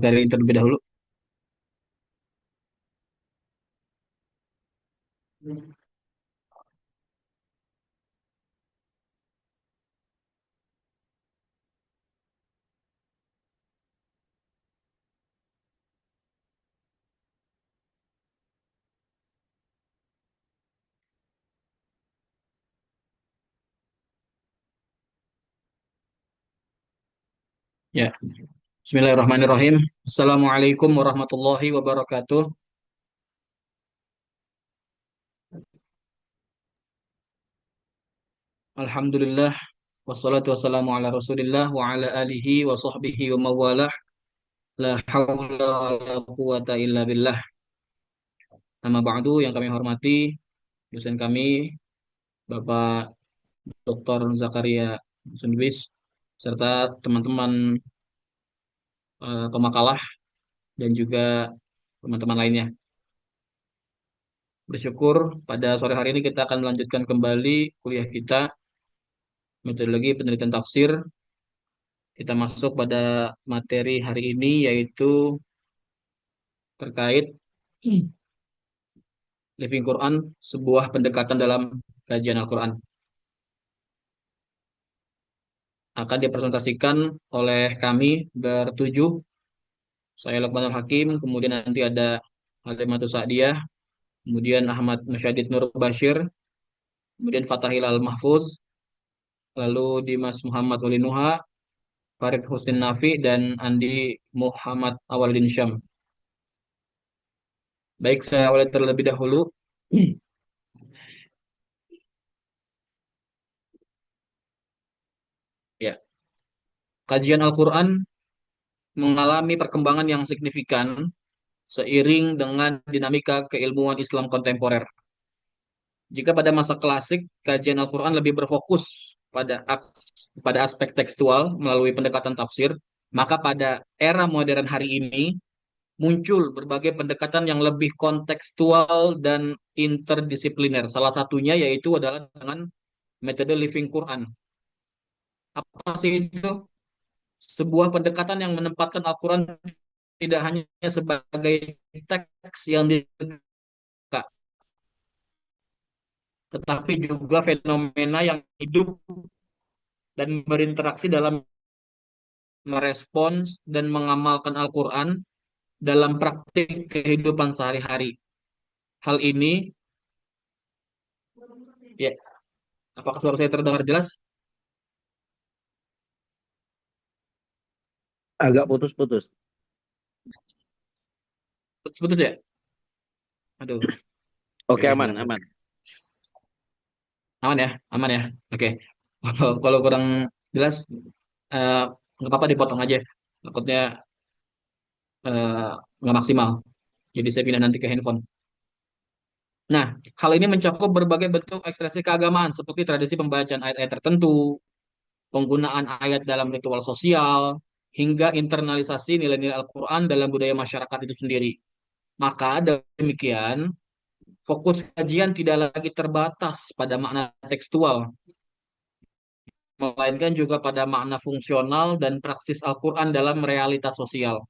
materi terlebih dahulu. Ya, Bismillahirrahmanirrahim. Assalamualaikum warahmatullahi wabarakatuh. Alhamdulillah, wassalatu wassalamu ala Rasulillah wa ala alihi wa sahbihi wa mawalah. La hawla wa la quwata illa billah. Nama ba'du yang kami hormati, dosen kami, Bapak Dr. Zakaria Sunbis, serta teman-teman pemakalah dan juga teman-teman lainnya. Bersyukur pada sore hari ini kita akan melanjutkan kembali kuliah kita metodologi penelitian tafsir. Kita masuk pada materi hari ini yaitu terkait Living Quran, sebuah pendekatan dalam kajian Al-Quran. Akan dipresentasikan oleh kami bertujuh, saya Lukmanul Hakim, kemudian nanti ada Halimatus Sa'diyah, kemudian Ahmad Musyadid Nur Bashir, kemudian Fatahil Al-Mahfuz, lalu Dimas Muhammad Walinuha, Farid Husnin Nafi, dan Andi Muhammad Awaludin Syam. Baik, saya awali terlebih dahulu. Ya, kajian Al-Quran mengalami perkembangan yang signifikan seiring dengan dinamika keilmuan Islam kontemporer. Jika pada masa klasik, kajian Al-Quran lebih berfokus pada aspek tekstual melalui pendekatan tafsir, maka pada era modern hari ini muncul berbagai pendekatan yang lebih kontekstual dan interdisipliner. Salah satunya yaitu adalah dengan metode Living Quran. Apa sih itu? Sebuah pendekatan yang menempatkan Al-Quran tidak hanya sebagai teks yang dibuka, tetapi juga fenomena yang hidup dan berinteraksi dalam merespons dan mengamalkan Al-Quran dalam praktik kehidupan sehari-hari. Hal ini, ya, apakah suara saya terdengar jelas? Agak putus-putus. Putus-putus ya? Aduh, Oke, oke, aman, sebentar. aman. Aman ya, aman ya. Oke, kalau kurang jelas, eh, nggak apa-apa dipotong aja. Takutnya eh, nggak maksimal. Jadi saya pindah nanti ke handphone. Nah, hal ini mencakup berbagai bentuk ekspresi keagamaan seperti tradisi pembacaan ayat-ayat tertentu, penggunaan ayat dalam ritual sosial, hingga internalisasi nilai-nilai Al-Quran dalam budaya masyarakat itu sendiri. Maka demikian, fokus kajian tidak lagi terbatas pada makna tekstual, melainkan juga pada makna fungsional dan praksis Al-Quran dalam realitas sosial.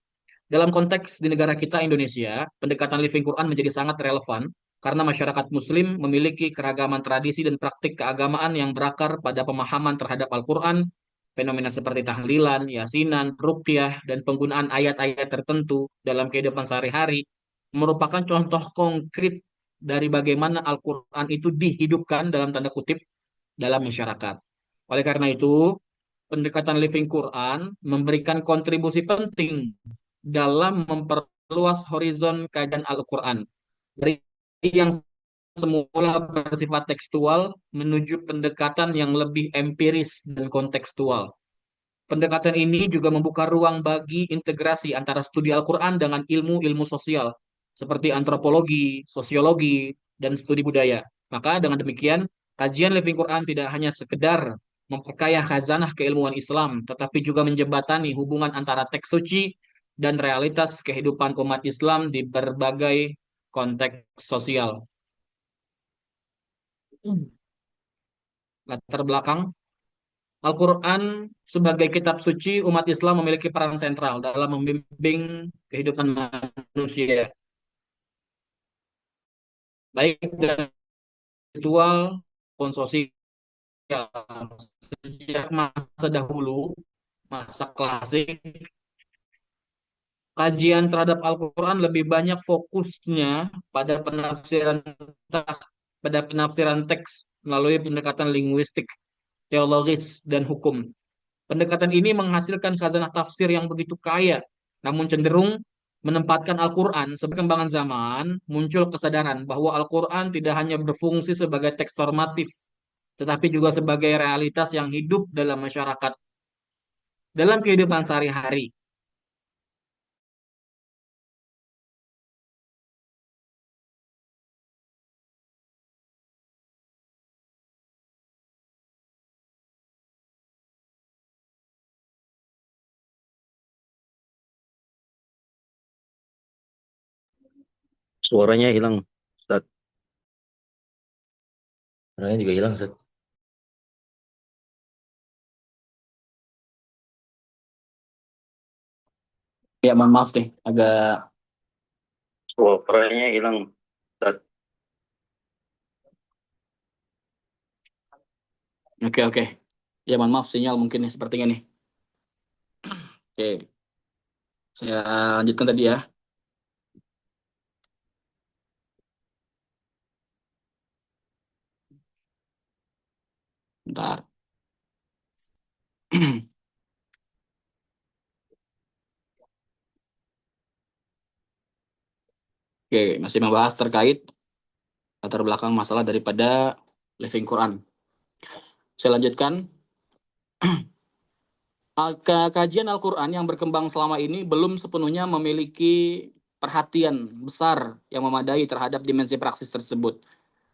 Dalam konteks di negara kita Indonesia, pendekatan Living Quran menjadi sangat relevan karena masyarakat Muslim memiliki keragaman tradisi dan praktik keagamaan yang berakar pada pemahaman terhadap Al-Quran, fenomena seperti tahlilan, yasinan, ruqyah, dan penggunaan ayat-ayat tertentu dalam kehidupan sehari-hari merupakan contoh konkret dari bagaimana Al-Quran itu dihidupkan dalam tanda kutip dalam masyarakat. Oleh karena itu, pendekatan Living Quran memberikan kontribusi penting dalam memperluas horizon kajian Al-Quran. Dari yang semula bersifat tekstual menuju pendekatan yang lebih empiris dan kontekstual. Pendekatan ini juga membuka ruang bagi integrasi antara studi Al-Quran dengan ilmu-ilmu sosial, seperti antropologi, sosiologi, dan studi budaya. Maka dengan demikian, kajian Living Quran tidak hanya sekedar memperkaya khazanah keilmuan Islam, tetapi juga menjembatani hubungan antara teks suci dan realitas kehidupan umat Islam di berbagai konteks sosial. Latar belakang Al-Quran sebagai kitab suci umat Islam memiliki peran sentral dalam membimbing kehidupan manusia, baik dari ritual maupun sosial. Sejak masa dahulu, masa klasik, kajian terhadap Al-Quran lebih banyak fokusnya pada penafsiran teks melalui pendekatan linguistik, teologis, dan hukum. Pendekatan ini menghasilkan khazanah tafsir yang begitu kaya, namun cenderung menempatkan Al-Quran sebagai perkembangan zaman, muncul kesadaran bahwa Al-Quran tidak hanya berfungsi sebagai teks normatif, tetapi juga sebagai realitas yang hidup dalam masyarakat, dalam kehidupan sehari-hari. Suaranya hilang, Ustaz. Orangnya juga hilang, Set. Ya, mohon maaf nih, agak Suaranya hilang, Ustaz. oke oke. Ya, mohon maaf sinyal mungkin nih sepertinya nih. Oke, saya lanjutkan tadi ya. Bentar. Oke, masih membahas terkait latar belakang masalah daripada Living Quran. Saya lanjutkan. Kajian Al-Quran yang berkembang selama ini belum sepenuhnya memiliki perhatian besar yang memadai terhadap dimensi praksis tersebut.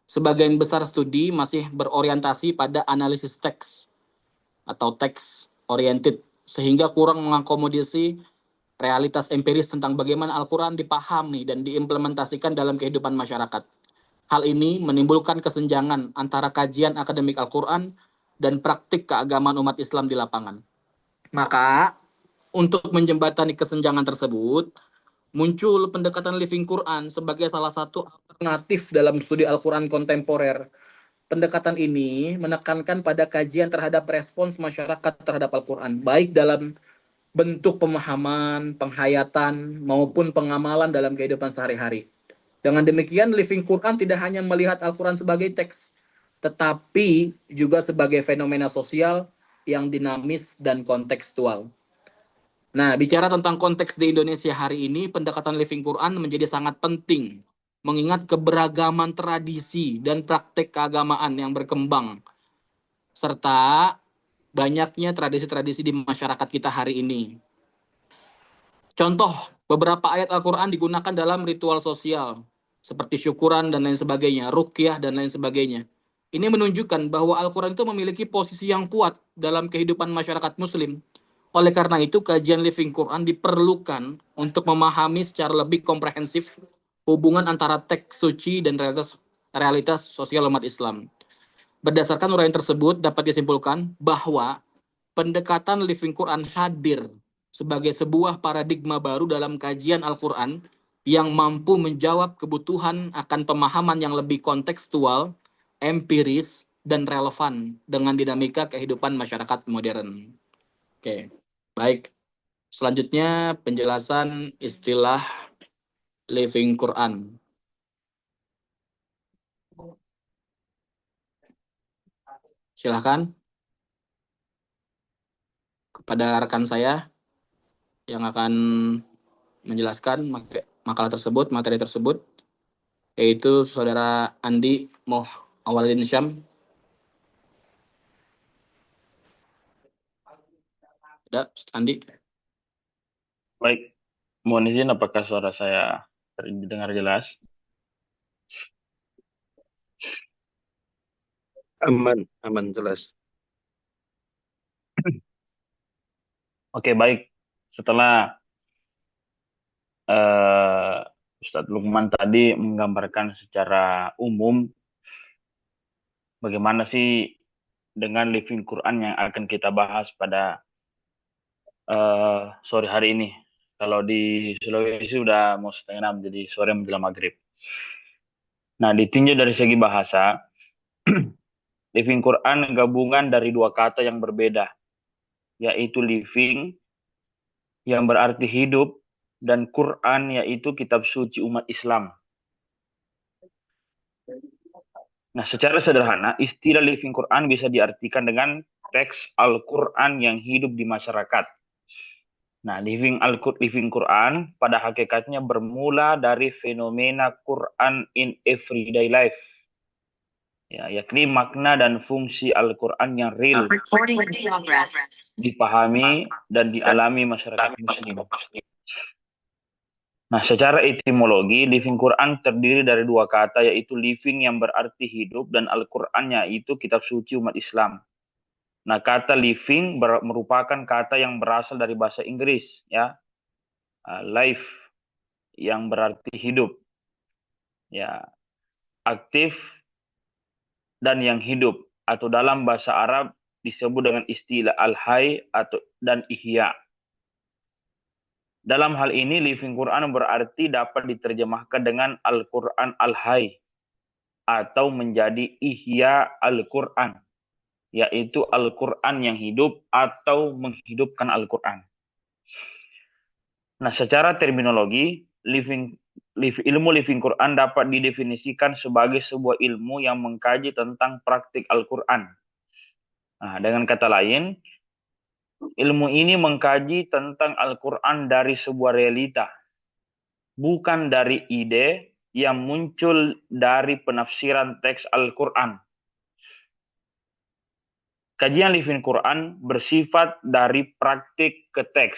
Sebagian besar studi masih berorientasi pada analisis teks atau teks oriented, sehingga kurang mengakomodasi realitas empiris tentang bagaimana Al-Quran dipahami dan diimplementasikan dalam kehidupan masyarakat. Hal ini menimbulkan kesenjangan antara kajian akademik Al-Quran dan praktik keagamaan umat Islam di lapangan. Maka, untuk menjembatani kesenjangan tersebut, muncul pendekatan Living Quran sebagai salah satu alternatif dalam studi Al-Quran kontemporer. Pendekatan ini menekankan pada kajian terhadap respons masyarakat terhadap Al-Quran, baik dalam bentuk pemahaman, penghayatan, maupun pengamalan dalam kehidupan sehari-hari. Dengan demikian, Living Quran tidak hanya melihat Al-Quran sebagai teks, tetapi juga sebagai fenomena sosial yang dinamis dan kontekstual. Nah, bicara tentang konteks di Indonesia hari ini, pendekatan Living Quran menjadi sangat penting, mengingat keberagaman tradisi dan praktek keagamaan yang berkembang, serta banyaknya tradisi-tradisi di masyarakat kita hari ini. Contoh, beberapa ayat Al-Quran digunakan dalam ritual sosial, seperti syukuran dan lain sebagainya, ruqyah dan lain sebagainya. Ini menunjukkan bahwa Al-Quran itu memiliki posisi yang kuat dalam kehidupan masyarakat muslim. Oleh karena itu, kajian Living Quran diperlukan untuk memahami secara lebih komprehensif hubungan antara teks suci dan realitas sosial umat Islam. Berdasarkan uraian tersebut, dapat disimpulkan bahwa pendekatan Living Quran hadir sebagai sebuah paradigma baru dalam kajian Al-Quran yang mampu menjawab kebutuhan akan pemahaman yang lebih kontekstual, empiris, dan relevan dengan dinamika kehidupan masyarakat modern. Oke, baik. Selanjutnya penjelasan istilah Living Quran. Silahkan kepada rekan saya yang akan menjelaskan makalah tersebut, materi tersebut, yaitu Saudara Andi Moh Awaludin Syam. Ada, Andi? Baik, mohon izin apakah suara saya terdengar jelas? Aman, aman jelas. Oke, baik. Setelah eh, Ustadz Lukman tadi menggambarkan secara umum bagaimana sih dengan living Quran yang akan kita bahas pada sore hari ini. Kalau di Sulawesi sudah mau 5:30, jadi sore menjelang maghrib. Nah, ditinjau dari segi bahasa, living Quran gabungan dari dua kata yang berbeda, yaitu living yang berarti hidup dan Quran yaitu kitab suci umat Islam. Nah, secara sederhana, istilah living Quran bisa diartikan dengan teks Al-Quran yang hidup di masyarakat. Nah, living Quran pada hakikatnya bermula dari fenomena Quran in everyday life. Ya, yakni makna dan fungsi Al-Quran yang real dipahami dan dialami masyarakat muslim. Nah, secara etimologi, living Quran terdiri dari dua kata, yaitu living yang berarti hidup dan Al-Quran yaitu kitab suci umat Islam. Nah, kata living merupakan kata yang berasal dari bahasa Inggris, ya, life yang berarti hidup, ya, aktif dan yang hidup, atau dalam bahasa Arab disebut dengan istilah al-hay dan ihya. Dalam hal ini, living Quran berarti dapat diterjemahkan dengan Al-Quran al-hay atau menjadi ihya Al-Quran, yaitu Al-Quran yang hidup atau menghidupkan Al-Quran. Nah, secara terminologi, ilmu living Quran dapat didefinisikan sebagai sebuah ilmu yang mengkaji tentang praktik Al-Quran. Nah, dengan kata lain, ilmu ini mengkaji tentang Al-Quran dari sebuah realita, bukan dari ide yang muncul dari penafsiran teks Al-Quran. Kajian living Quran bersifat dari praktik ke teks.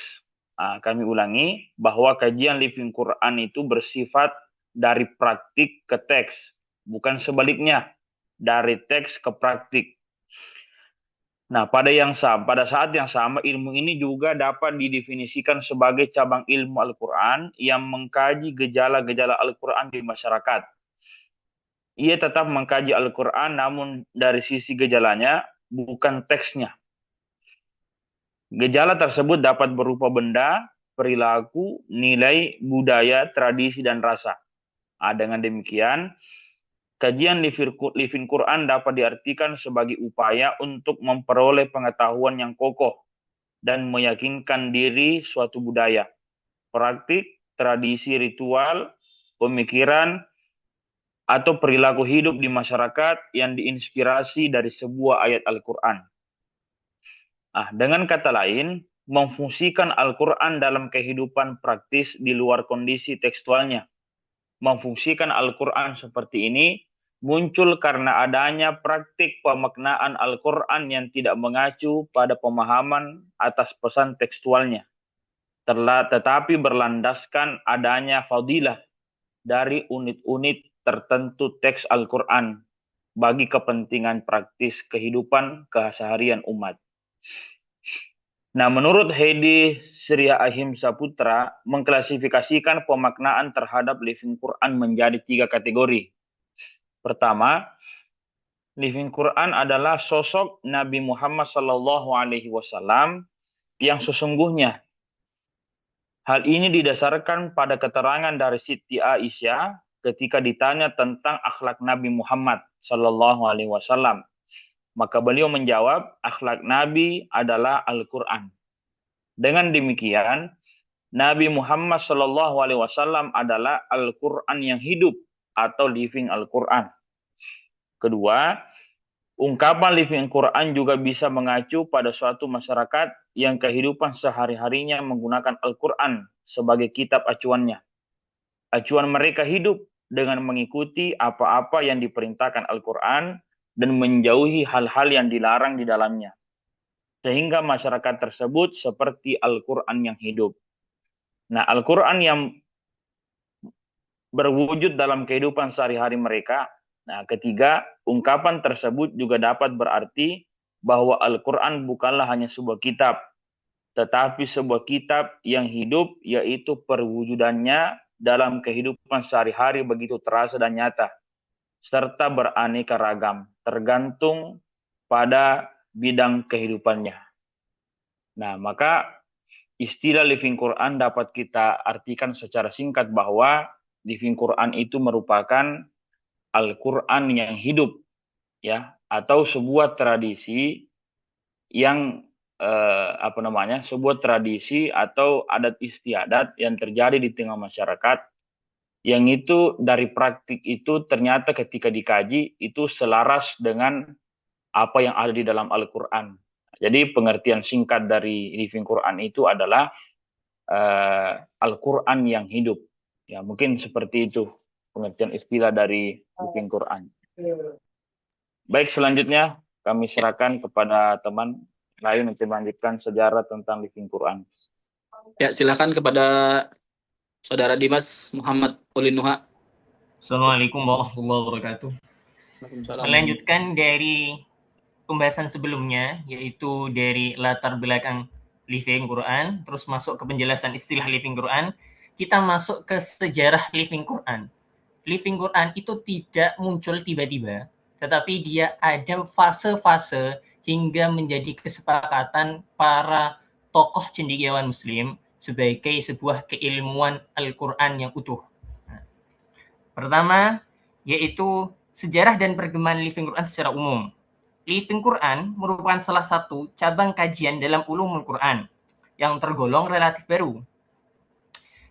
Nah, kami ulangi bahwa kajian living Quran itu bersifat dari praktik ke teks, bukan sebaliknya, dari teks ke praktik. Nah, pada saat yang sama, ilmu ini juga dapat didefinisikan sebagai cabang ilmu Al-Quran yang mengkaji gejala-gejala Al-Quran di masyarakat. Ia tetap mengkaji Al-Quran, namun dari sisi gejalanya, bukan teksnya. Gejala tersebut dapat berupa benda, perilaku, nilai, budaya, tradisi, dan rasa. Nah, dengan demikian, kajian living Quran dapat diartikan sebagai upaya untuk memperoleh pengetahuan yang kokoh dan meyakinkan diri suatu budaya, praktik, tradisi, ritual, pemikiran, atau perilaku hidup di masyarakat yang diinspirasi dari sebuah ayat Al-Quran. Dengan kata lain, memfungsikan Al-Quran dalam kehidupan praktis di luar kondisi tekstualnya. Memfungsikan Al-Quran seperti ini muncul karena adanya praktik pemaknaan Al-Quran yang tidak mengacu pada pemahaman atas pesan tekstualnya, tetapi berlandaskan adanya fadilah dari unit-unit tertentu teks Al-Quran bagi kepentingan praktis kehidupan keseharian umat. Nah, menurut Heidi Surya Ahimsa Putra, mengklasifikasikan pemaknaan terhadap living Quran menjadi 3 kategori. Pertama, living Quran adalah sosok Nabi Muhammad SAW yang sesungguhnya. Hal ini didasarkan pada keterangan dari Siti Aisyah ketika ditanya tentang akhlak Nabi Muhammad SAW. Maka beliau menjawab, akhlak Nabi adalah Al-Quran. Dengan demikian, Nabi Muhammad SAW adalah Al-Quran yang hidup atau living Al-Quran. Kedua, ungkapan living Quran juga bisa mengacu pada suatu masyarakat yang kehidupan sehari-harinya menggunakan Al-Quran sebagai kitab acuannya. Acuan mereka hidup dengan mengikuti apa-apa yang diperintahkan Al-Quran dan menjauhi hal-hal yang dilarang di dalamnya. Sehingga masyarakat tersebut seperti Al-Quran yang hidup. Nah, Al-Quran yang berwujud dalam kehidupan sehari-hari mereka. Nah, ketiga, ungkapan tersebut juga dapat berarti bahwa Al-Quran bukanlah hanya sebuah kitab, tetapi sebuah kitab yang hidup, yaitu perwujudannya dalam kehidupan sehari-hari begitu terasa dan nyata, serta beraneka ragam, tergantung pada bidang kehidupannya. Nah, maka istilah living Quran dapat kita artikan secara singkat bahwa living Quran itu merupakan Al-Quran yang hidup, ya, atau sebuah tradisi yang sebuah tradisi atau adat istiadat yang terjadi di tengah masyarakat, yang itu dari praktik itu ternyata ketika dikaji itu selaras dengan apa yang ada di dalam Al-Quran. Jadi pengertian singkat dari living Quran itu adalah Al-Quran yang hidup. Ya, mungkin seperti itu pengertian istilah dari living Quran. Baik, selanjutnya kami serahkan kepada teman lain untuk melanjutkan sejarah tentang living Quran. Ya, silakan kepada Saudara Dimas Muhammad Ulinuha. Assalamualaikum warahmatullahi wabarakatuh. Melanjutkan dari pembahasan sebelumnya, yaitu dari latar belakang living Quran, terus masuk ke penjelasan istilah living Quran, kita masuk ke sejarah living Quran. Living Quran itu tidak muncul tiba-tiba, tetapi dia ada fase-fase hingga menjadi kesepakatan para tokoh cendekiawan Muslim sebagai sebuah keilmuan Al-Quran yang utuh. Pertama, yaitu sejarah dan perkembangan living Quran secara umum. Living Quran merupakan salah satu cabang kajian dalam ulumul Quran yang tergolong relatif baru.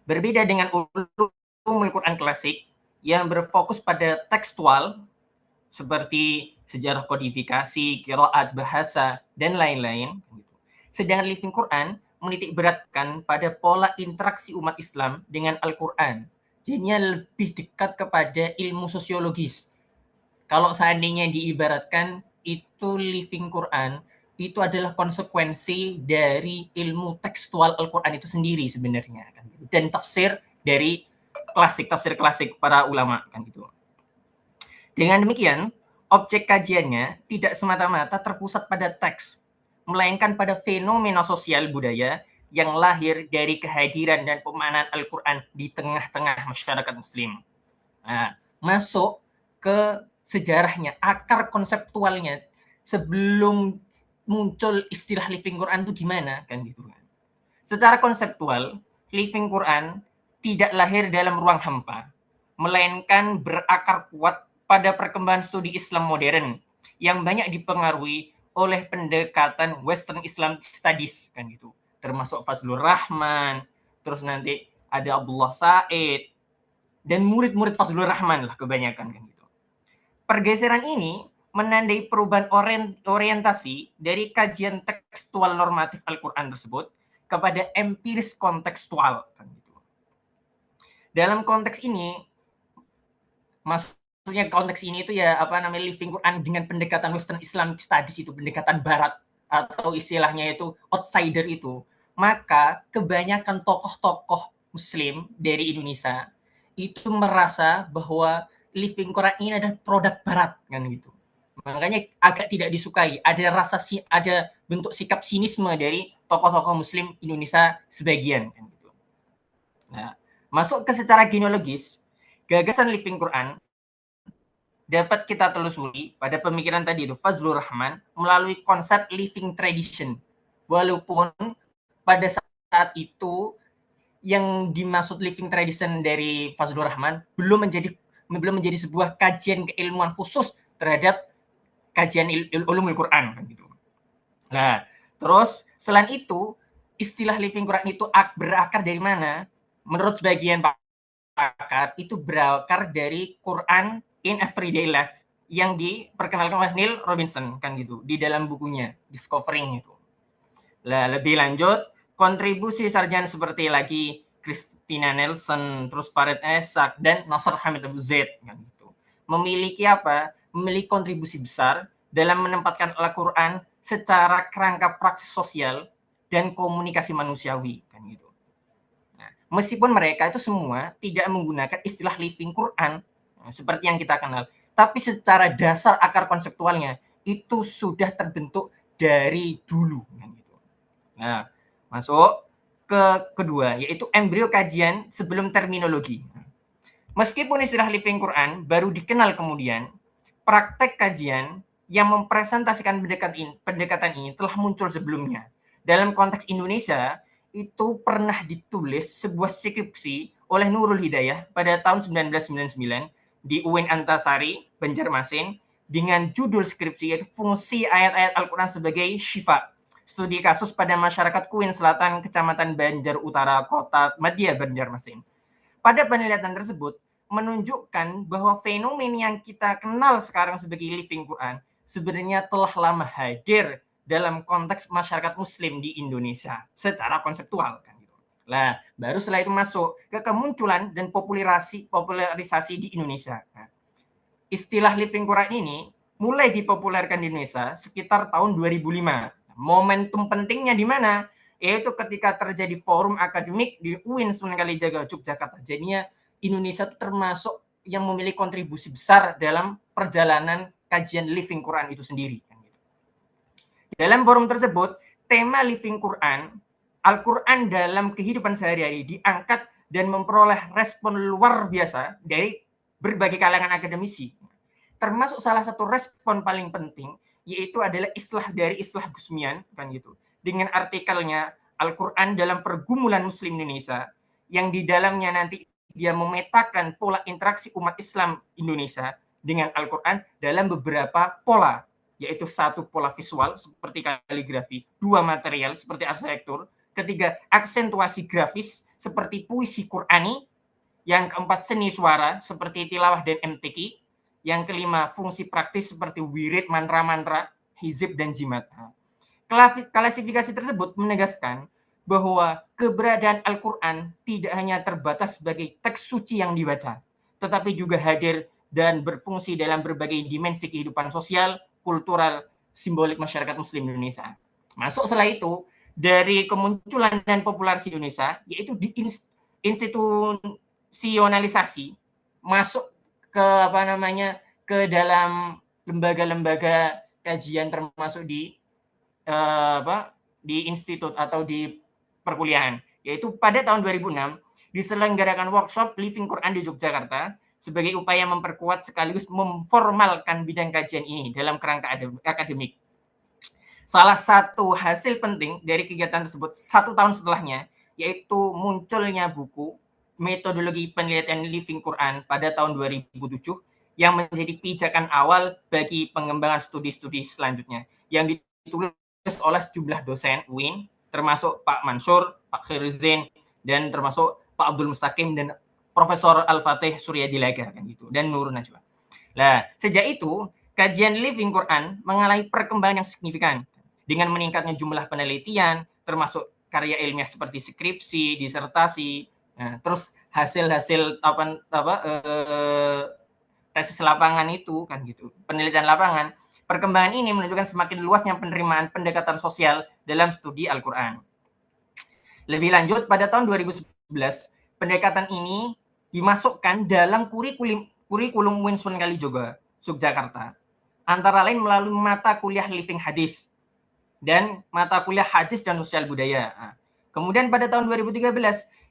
Berbeda dengan ulumul Quran klasik yang berfokus pada tekstual seperti sejarah kodifikasi, qiraat, bahasa, dan lain-lain. Sedangkan living Quran menitik beratkan pada pola interaksi umat Islam dengan Al-Quran. Jadinya lebih dekat kepada ilmu sosiologis. Kalau seandainya diibaratkan itu living Quran, itu adalah konsekuensi dari ilmu tekstual Al-Quran itu sendiri sebenarnya. Dan tafsir dari tafsir klasik para ulama. Kan gitu. Dengan demikian, objek kajiannya tidak semata-mata terpusat pada teks, melainkan pada fenomena sosial budaya yang lahir dari kehadiran dan pemahaman Al-Quran di tengah-tengah masyarakat Muslim. Nah, masuk ke sejarahnya, akar konseptualnya sebelum muncul istilah living Quran itu gimana kan gitu kan. Secara konseptual, living Quran tidak lahir dalam ruang hampa, melainkan berakar kuat pada perkembangan studi Islam modern yang banyak dipengaruhi oleh pendekatan Western Islam Studies kan gitu. Termasuk Fazlur Rahman, terus nanti ada Abdullah Said dan murid-murid Fazlur Rahman lah kebanyakan kan gitu. Pergeseran ini menandai perubahan orientasi dari kajian tekstual normatif Al-Quran tersebut kepada empiris kontekstual kan gitu. Dalam konteks ini, maksudnya konteks ini itu ya living Quran dengan pendekatan Western Islam Studies itu, pendekatan Barat atau istilahnya itu outsider itu, maka kebanyakan tokoh-tokoh Muslim dari Indonesia itu merasa bahwa living Quran ini adalah produk Barat kan gitu. Makanya agak tidak disukai, ada bentuk sikap sinisme dari tokoh-tokoh Muslim Indonesia sebagian kan gitu. Nah, masuk ke secara genealogis, gagasan living Quran dapat kita telusuri pada pemikiran tadi itu Fazlur Rahman melalui konsep living tradition. Walaupun pada saat itu yang dimaksud living tradition dari Fazlur Rahman belum menjadi sebuah kajian keilmuan khusus terhadap kajian ulumul Quran kan gitu. Nah, terus selain itu istilah living Quran itu berakar dari mana? Menurut sebagian pakar itu berakar dari Quran in Everyday Life yang diperkenalkan oleh Neil Robinson kan gitu di dalam bukunya Discovering itu. Nah, lebih lanjut kontribusi sarjana seperti lagi Christina Nelson, terus Farid Esak dan Nasr Hamid Abu Zaid kan gitu. Memiliki kontribusi besar dalam menempatkan Al-Quran secara kerangka praksis sosial dan komunikasi manusiawi kan gitu. Nah, meskipun mereka itu semua tidak menggunakan istilah living Quran seperti yang kita kenal, tapi secara dasar akar konseptualnya itu sudah terbentuk dari dulu kan gitu. Nah, masuk ke kedua, yaitu embrio kajian sebelum terminologi. Meskipun istilah living Quran baru dikenal kemudian, praktek kajian yang mempresentasikan pendekatan ini telah muncul sebelumnya. Dalam konteks Indonesia, itu pernah ditulis sebuah skripsi oleh Nurul Hidayah pada tahun 1999 di UIN Antasari, Banjarmasin, dengan judul skripsi yaitu Fungsi Ayat-Ayat Al-Quran sebagai Syifa, studi kasus pada masyarakat Kuin Selatan, Kecamatan Banjar Utara, Kota Madia, Banjarmasin. Pada penelitian tersebut, menunjukkan bahwa fenomena yang kita kenal sekarang sebagai living Quran sebenarnya telah lama hadir dalam konteks masyarakat Muslim di Indonesia secara konseptual. Nah, baru setelah itu masuk ke kemunculan dan popularisasi di Indonesia. Nah, istilah living Quran ini mulai dipopulerkan di Indonesia sekitar tahun 2005. Momentum pentingnya di mana? Yaitu ketika terjadi forum akademik di UIN Sunan Kalijaga, Yogyakarta. Jadinya Indonesia itu termasuk yang memiliki kontribusi besar dalam perjalanan kajian living Quran itu sendiri. Dalam forum tersebut, tema living Quran, Al-Quran dalam kehidupan sehari-hari diangkat dan memperoleh respon luar biasa dari berbagai kalangan akademisi. Termasuk salah satu respon paling penting yaitu adalah dari Islah Gusmian kan gitu. Dengan artikelnya Al-Quran dalam Pergumulan Muslim Indonesia yang di dalamnya nanti dia memetakan pola interaksi umat Islam Indonesia dengan Al-Quran dalam beberapa pola, yaitu satu pola visual seperti kaligrafi, dua material seperti arsitektur, ketiga aksentuasi grafis seperti puisi Qurani, yang keempat seni suara seperti tilawah dan MTQ, yang kelima fungsi praktis seperti wirid, mantra-mantra, hizib dan jimat. Klasifikasi tersebut menegaskan bahwa keberadaan Al-Quran tidak hanya terbatas sebagai teks suci yang dibaca, tetapi juga hadir dan berfungsi dalam berbagai dimensi kehidupan sosial, kultural, simbolik masyarakat Muslim Indonesia. Masuk setelah itu, dari kemunculan dan populasi Indonesia, yaitu diinstitusionalisasi, masuk ke ke dalam lembaga-lembaga kajian termasuk di institut atau di perkuliahan. Yaitu pada tahun 2006 diselenggarakan workshop Living Quran di Yogyakarta sebagai upaya memperkuat sekaligus memformalkan bidang kajian ini dalam kerangka akademik. Salah satu hasil penting dari kegiatan tersebut 1 tahun setelahnya yaitu munculnya buku Metodologi Penelitian Living Quran pada tahun 2007 yang menjadi pijakan awal bagi pengembangan studi-studi selanjutnya yang ditulis oleh sejumlah dosen UIN termasuk Pak Mansur, Pak Khairuddin, dan termasuk Pak Abdul Mustaqim dan Profesor Al-Fatih Suryadilaga kan gitu, dan Nur Najwa. Nah, sejak itu kajian Living Quran mengalami perkembangan yang signifikan dengan meningkatnya jumlah penelitian, termasuk karya ilmiah seperti skripsi, disertasi, terus hasil-hasil tesis lapangan itu kan gitu, penelitian lapangan. Perkembangan ini menunjukkan semakin luasnya penerimaan pendekatan sosial dalam studi Al-Quran. Lebih lanjut, pada tahun 2011, pendekatan ini dimasukkan dalam kurikulum UIN Sunan Kalijaga, Yogyakarta. Antara lain melalui mata kuliah Living Hadis dan mata kuliah Hadis dan Sosial Budaya. Kemudian pada tahun 2013,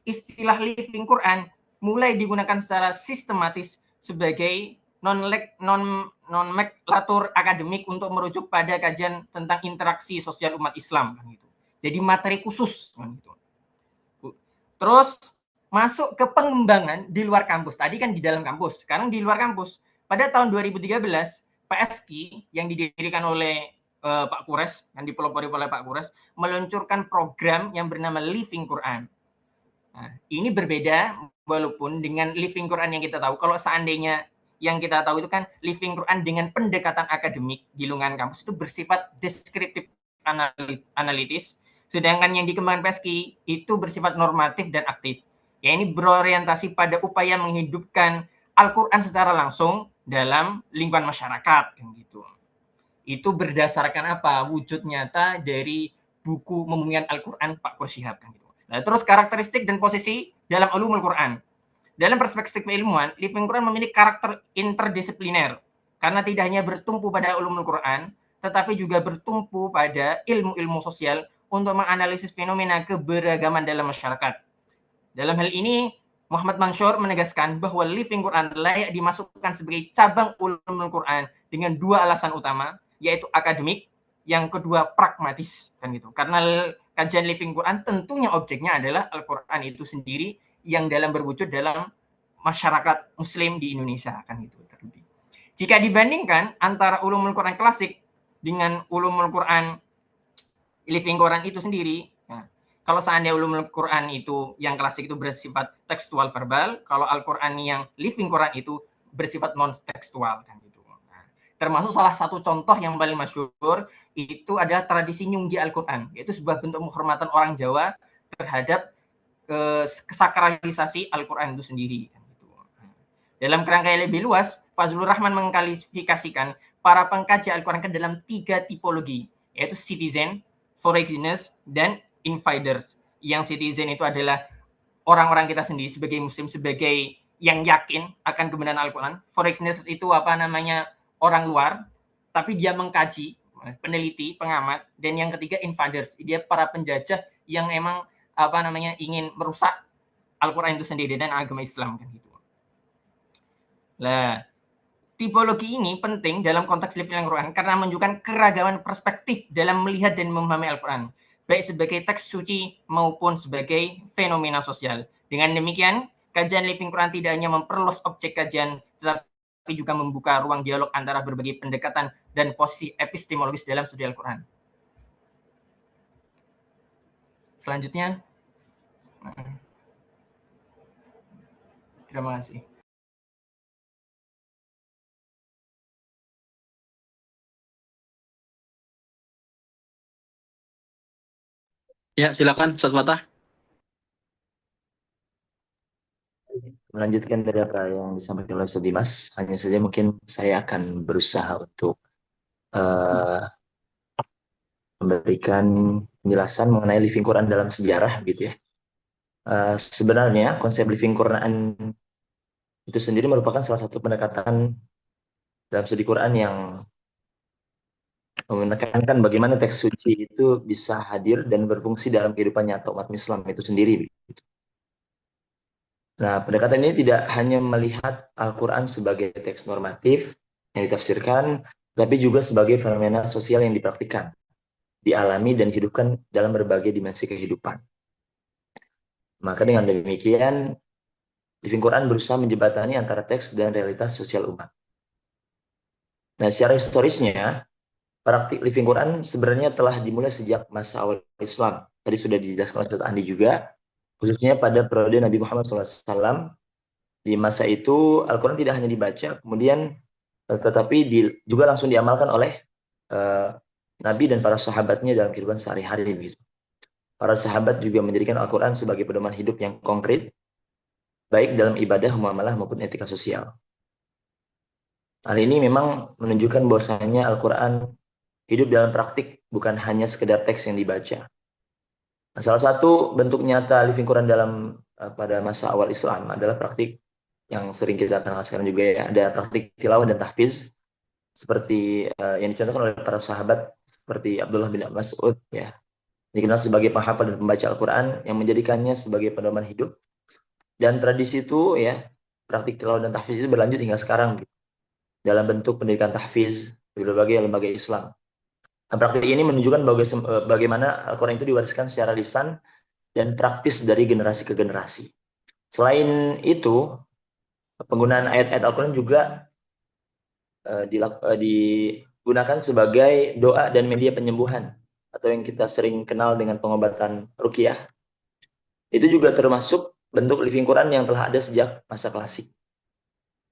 istilah Living Quran mulai digunakan secara sistematis sebagai nomenklatur akademik untuk merujuk pada kajian tentang interaksi sosial umat Islam kan gitu. Jadi materi khusus kan gitu. Terus masuk ke pengembangan di luar kampus. Tadi kan di dalam kampus, sekarang di luar kampus. Pada tahun 2013, PSQ yang didirikan oleh Pak Kures, yang dipelopori oleh Pak Kures, meluncurkan program yang bernama Living Quran. Nah, ini berbeda walaupun dengan Living Quran yang kita tahu. Kalau seandainya yang kita tahu itu kan Living Quran dengan pendekatan akademik di lingkungan kampus itu bersifat deskriptif analitis, sedangkan yang dikembangkan PSQ itu bersifat normatif dan aktif. Ya, ini berorientasi pada upaya menghidupkan Al-Quran secara langsung dalam lingkungan masyarakat gitu. Itu berdasarkan apa? Wujud nyata dari buku Membumikan Al-Quran Pak Kurshihab kan gitu. Nah, terus karakteristik dan posisi dalam ulumul Quran. Dalam perspektif ilmuwan, Living Quran memiliki karakter interdisipliner karena tidak hanya bertumpu pada ulumul Quran, tetapi juga bertumpu pada ilmu-ilmu sosial untuk menganalisis fenomena keberagaman dalam masyarakat. Dalam hal ini, Muhammad Mansur menegaskan bahwa Living Quran layak dimasukkan sebagai cabang ulumul Quran dengan 2 alasan utama. yaitu akademik, yang kedua pragmatis kan gitu. Karena kajian Living Quran tentunya objeknya adalah Al-Quran itu sendiri yang dalam berwujud dalam masyarakat Muslim di Indonesia kan gitu. Jika dibandingkan antara ulumul Quran klasik dengan ulumul Quran Living Quran itu sendiri, nah, kalau seandainya ulumul Quran itu yang klasik itu bersifat tekstual verbal, kalau Al-Quran yang Living Quran itu bersifat non tekstual kan gitu. Nah, termasuk salah satu contoh yang paling masyhur itu adalah tradisi nyunggi Al-Quran, yaitu sebuah bentuk penghormatan orang Jawa terhadap kesakralisasi Al-Quran itu sendiri. Dalam kerangka yang lebih luas, Fazlur Rahman mengklasifikasikan para pengkaji Al-Quran ke dalam 3 tipologi, yaitu citizen, foreigners, dan invaders. Yang citizen itu adalah orang-orang kita sendiri sebagai muslim, sebagai yang yakin akan kebenaran Al-Quran. Foreigners itu orang luar, tapi dia mengkaji, peneliti, pengamat. Dan yang ketiga invaders, dia para penjajah yang emang ingin merusak Al-Quran itu sendiri dan agama Islam kan gitu. Nah, tipologi ini penting dalam konteks Living Quran karena menunjukkan keragaman perspektif dalam melihat dan memahami Al-Quran, baik sebagai teks suci maupun sebagai fenomena sosial. Dengan demikian, kajian Living Quran tidak hanya memperluas objek kajian, tetapi juga membuka ruang dialog antara berbagai pendekatan dan posisi epistemologis dalam studi Al-Quran. Selanjutnya, terima kasih. Ya, silakan Ustaz Fatah. Melanjutkan dari apa yang disampaikan oleh Ustaz Dimas, hanya saja mungkin saya akan berusaha untuk memberikan penjelasan mengenai Living Quran dalam sejarah gitu ya. Sebenarnya konsep Living Quran itu sendiri merupakan salah satu pendekatan dalam studi Quran yang menekankan bagaimana teks suci itu bisa hadir dan berfungsi dalam kehidupan nyata umat Islam itu sendiri. Nah, pendekatan ini tidak hanya melihat Al-Quran sebagai teks normatif yang ditafsirkan, tapi juga sebagai fenomena sosial yang dipraktikkan, dialami dan dihidupkan dalam berbagai dimensi kehidupan. Maka dengan demikian, Living Quran berusaha menjembatani antara teks dan realitas sosial umat. Nah, secara historisnya, praktik Living Quran sebenarnya telah dimulai sejak masa awal Islam. Tadi sudah dijelaskan oleh Ustaz Andi juga, khususnya pada periode Nabi Muhammad SAW. Di masa itu Al-Quran tidak hanya dibaca, kemudian tetapi juga langsung diamalkan oleh Nabi dan para sahabatnya dalam kehidupan sehari-hari. Gitu. Para sahabat juga menjadikan Al-Quran sebagai pedoman hidup yang konkret, baik dalam ibadah, muamalah maupun etika sosial. Hal ini memang menunjukkan bahwasanya Al-Quran hidup dalam praktik, bukan hanya sekedar teks yang dibaca. Nah, salah satu bentuk nyata Living Quran dalam pada masa awal Islam adalah praktik yang sering kita kenal sekarang juga ya, ada praktik tilawah dan tahfiz seperti yang dicontohkan oleh para sahabat seperti Abdullah bin Mas'ud ya, dikenal sebagai penghafal dan pembaca Al-Quran yang menjadikannya sebagai pedoman hidup. Dan tradisi itu ya, praktik tilawah dan tahfiz itu berlanjut hingga sekarang gitu, dalam bentuk pendidikan tahfiz di berbagai lembaga Islam. Nah, praktik ini menunjukkan bagaimana Al-Quran itu diwariskan secara lisan dan praktis dari generasi ke generasi. Selain itu, penggunaan ayat-ayat Al-Quran juga digunakan sebagai doa dan media penyembuhan atau yang kita sering kenal dengan pengobatan ruqyah. Itu juga termasuk bentuk Living Quran yang telah ada sejak masa klasik.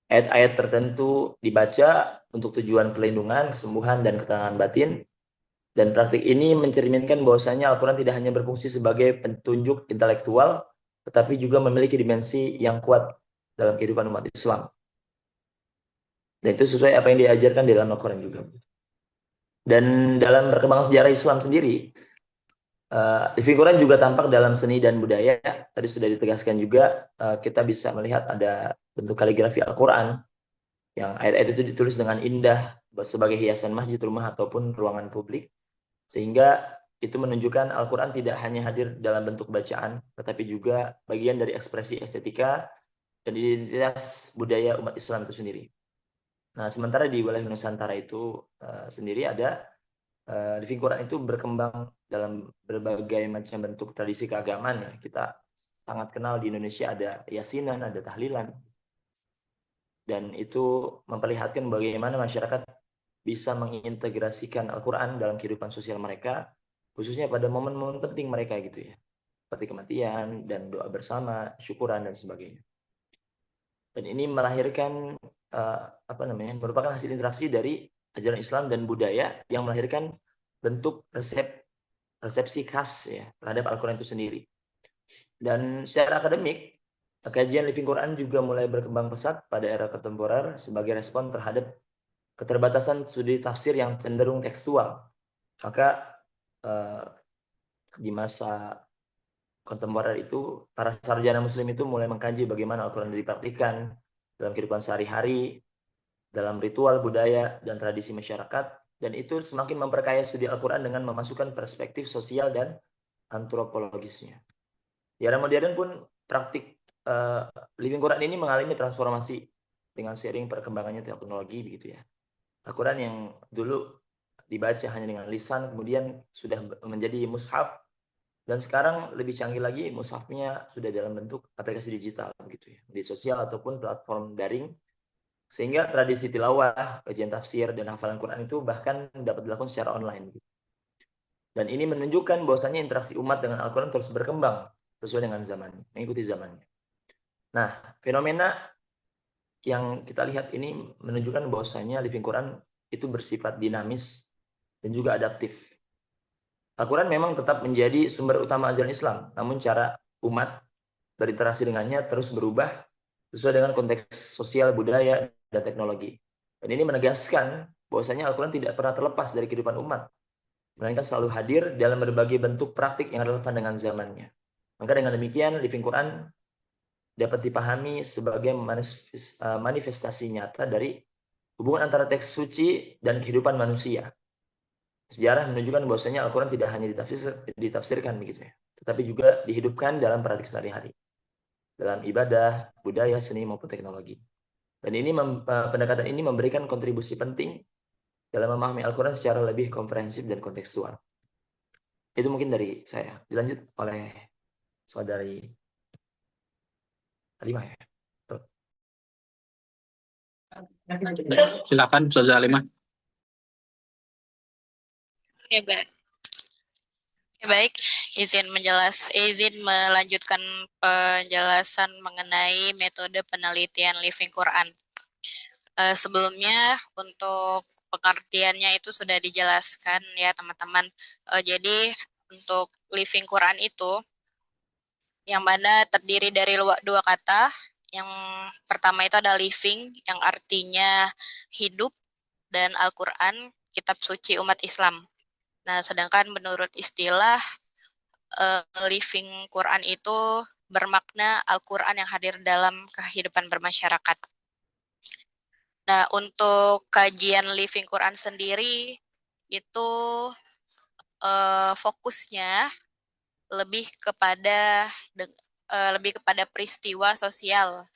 Ayat-ayat tertentu dibaca untuk tujuan perlindungan, kesembuhan, dan ketenangan batin. Dan praktik ini mencerminkan bahwasanya Al-Quran tidak hanya berfungsi sebagai petunjuk intelektual, tetapi juga memiliki dimensi yang kuat dalam kehidupan umat Islam. Dan itu sesuai apa yang diajarkan di dalam Al-Quran juga. Dan dalam perkembangan sejarah Islam sendiri, Living Quran juga tampak dalam seni dan budaya. Tadi sudah ditegaskan juga, kita bisa melihat ada bentuk kaligrafi Al-Quran, yang ayat-ayat itu ditulis dengan indah sebagai hiasan masjid, rumah, ataupun ruangan publik. Sehingga itu menunjukkan Al-Quran tidak hanya hadir dalam bentuk bacaan, tetapi juga bagian dari ekspresi estetika dan identitas budaya umat Islam itu sendiri. Nah, sementara di wilayah Nusantara itu sendiri ada living Quran itu berkembang dalam berbagai macam bentuk tradisi keagamaan ya. Kita sangat kenal di Indonesia ada yasinan, ada tahlilan. Dan itu memperlihatkan bagaimana masyarakat bisa mengintegrasikan Al-Quran dalam kehidupan sosial mereka, khususnya pada momen-momen penting mereka gitu ya. Seperti kematian dan doa bersama, syukuran dan sebagainya. Dan ini melahirkan merupakan hasil interaksi dari ajaran Islam dan budaya yang melahirkan bentuk resepsi khas ya terhadap Al-Quran itu sendiri. Dan secara akademik, kajian Living Quran juga mulai berkembang pesat pada era kontemporer sebagai respon terhadap keterbatasan studi tafsir yang cenderung tekstual. Maka di masa kontemporer itu, para sarjana muslim itu mulai mengkaji bagaimana Al-Quran dipraktikkan dalam kehidupan sehari-hari, dalam ritual, budaya, dan tradisi masyarakat. Dan itu semakin memperkaya studi Al-Quran dengan memasukkan perspektif sosial dan antropologisnya. Di era modern pun praktik Living Quran ini mengalami transformasi dengan seiring perkembangannya teknologi begitu ya. Al-Quran yang dulu dibaca hanya dengan lisan kemudian sudah menjadi mushaf dan sekarang lebih canggih lagi mushafnya sudah dalam bentuk aplikasi digital begitu ya, di sosial ataupun platform daring sehingga tradisi tilawah, kajian tafsir dan hafalan Quran itu bahkan dapat dilakukan secara online. Dan ini menunjukkan bahwasanya interaksi umat dengan Al-Quran terus berkembang sesuai dengan zamannya, mengikuti zamannya. Nah, fenomena yang kita lihat ini menunjukkan bahwasanya Living Quran itu bersifat dinamis dan juga adaptif. Al-Quran memang tetap menjadi sumber utama ajaran Islam, namun cara umat berinteraksi dengannya terus berubah sesuai dengan konteks sosial, budaya, dan teknologi. Dan ini menegaskan bahwasanya Al-Quran tidak pernah terlepas dari kehidupan umat, melainkan selalu hadir dalam berbagai bentuk praktik yang relevan dengan zamannya. Maka dengan demikian, Living Quran dapat dipahami sebagai manifestasi nyata dari hubungan antara teks suci dan kehidupan manusia. Sejarah menunjukkan bahwasanya Al-Quran tidak hanya ditafsirkan begitu ya, tetapi juga dihidupkan dalam praktik sehari-hari, dalam ibadah, budaya, seni maupun teknologi. Dan ini pendekatan ini memberikan kontribusi penting dalam memahami Al-Quran secara lebih komprehensif dan kontekstual. Itu mungkin dari saya. Dilanjut oleh saudari Halimah ya. Silakan, Ustazah Halimah. Ya, baik. Izin melanjutkan penjelasan mengenai metode penelitian Living Quran. Sebelumnya untuk pengertiannya itu sudah dijelaskan ya teman-teman. Jadi untuk Living Quran itu yang mana terdiri dari dua kata. Yang pertama itu ada living yang artinya hidup dan Al-Quran kitab suci umat Islam. Nah, sedangkan menurut istilah Living Quran itu bermakna Al-Quran yang hadir dalam kehidupan bermasyarakat. Nah, untuk kajian Living Quran sendiri itu fokusnya lebih kepada peristiwa sosial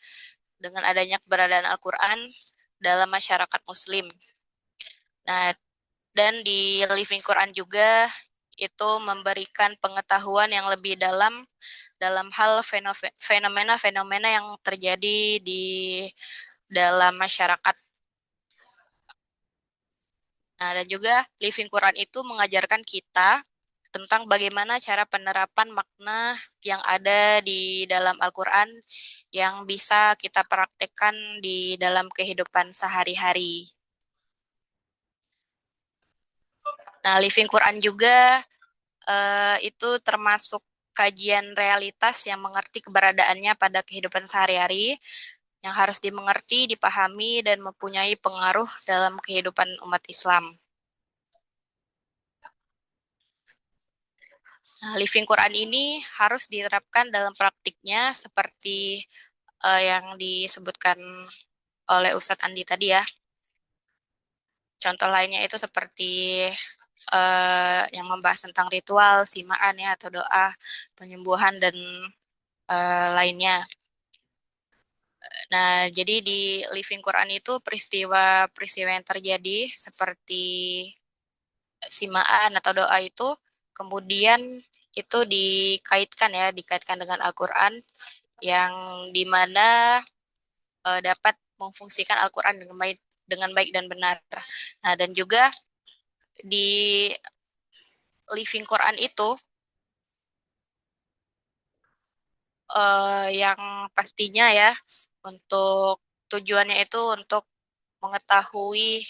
dengan adanya keberadaan Al-Quran dalam masyarakat Muslim. Nah, dan di Living Quran juga itu memberikan pengetahuan yang lebih dalam hal fenomena-fenomena yang terjadi di dalam masyarakat. Nah, dan juga Living Quran itu mengajarkan kita tentang bagaimana cara penerapan makna yang ada di dalam Al-Quran yang bisa kita praktekkan di dalam kehidupan sehari-hari. Nah, Living Quran juga itu termasuk kajian realitas yang mengerti keberadaannya pada kehidupan sehari-hari yang harus dimengerti, dipahami, dan mempunyai pengaruh dalam kehidupan umat Islam. Nah, Living Quran ini harus diterapkan dalam praktiknya seperti yang disebutkan oleh Ustadz Andi tadi ya. Contoh lainnya itu seperti yang membahas tentang ritual, simaan ya atau doa, penyembuhan dan lainnya. Nah, jadi di Living Quran itu peristiwa-peristiwa yang terjadi seperti simaan atau doa itu kemudian itu dikaitkan dengan Al-Qur'an yang dimana dapat memfungsikan Al-Qur'an dengan baik dan benar. Nah, dan juga di Living Quran itu yang pastinya ya untuk tujuannya itu untuk mengetahui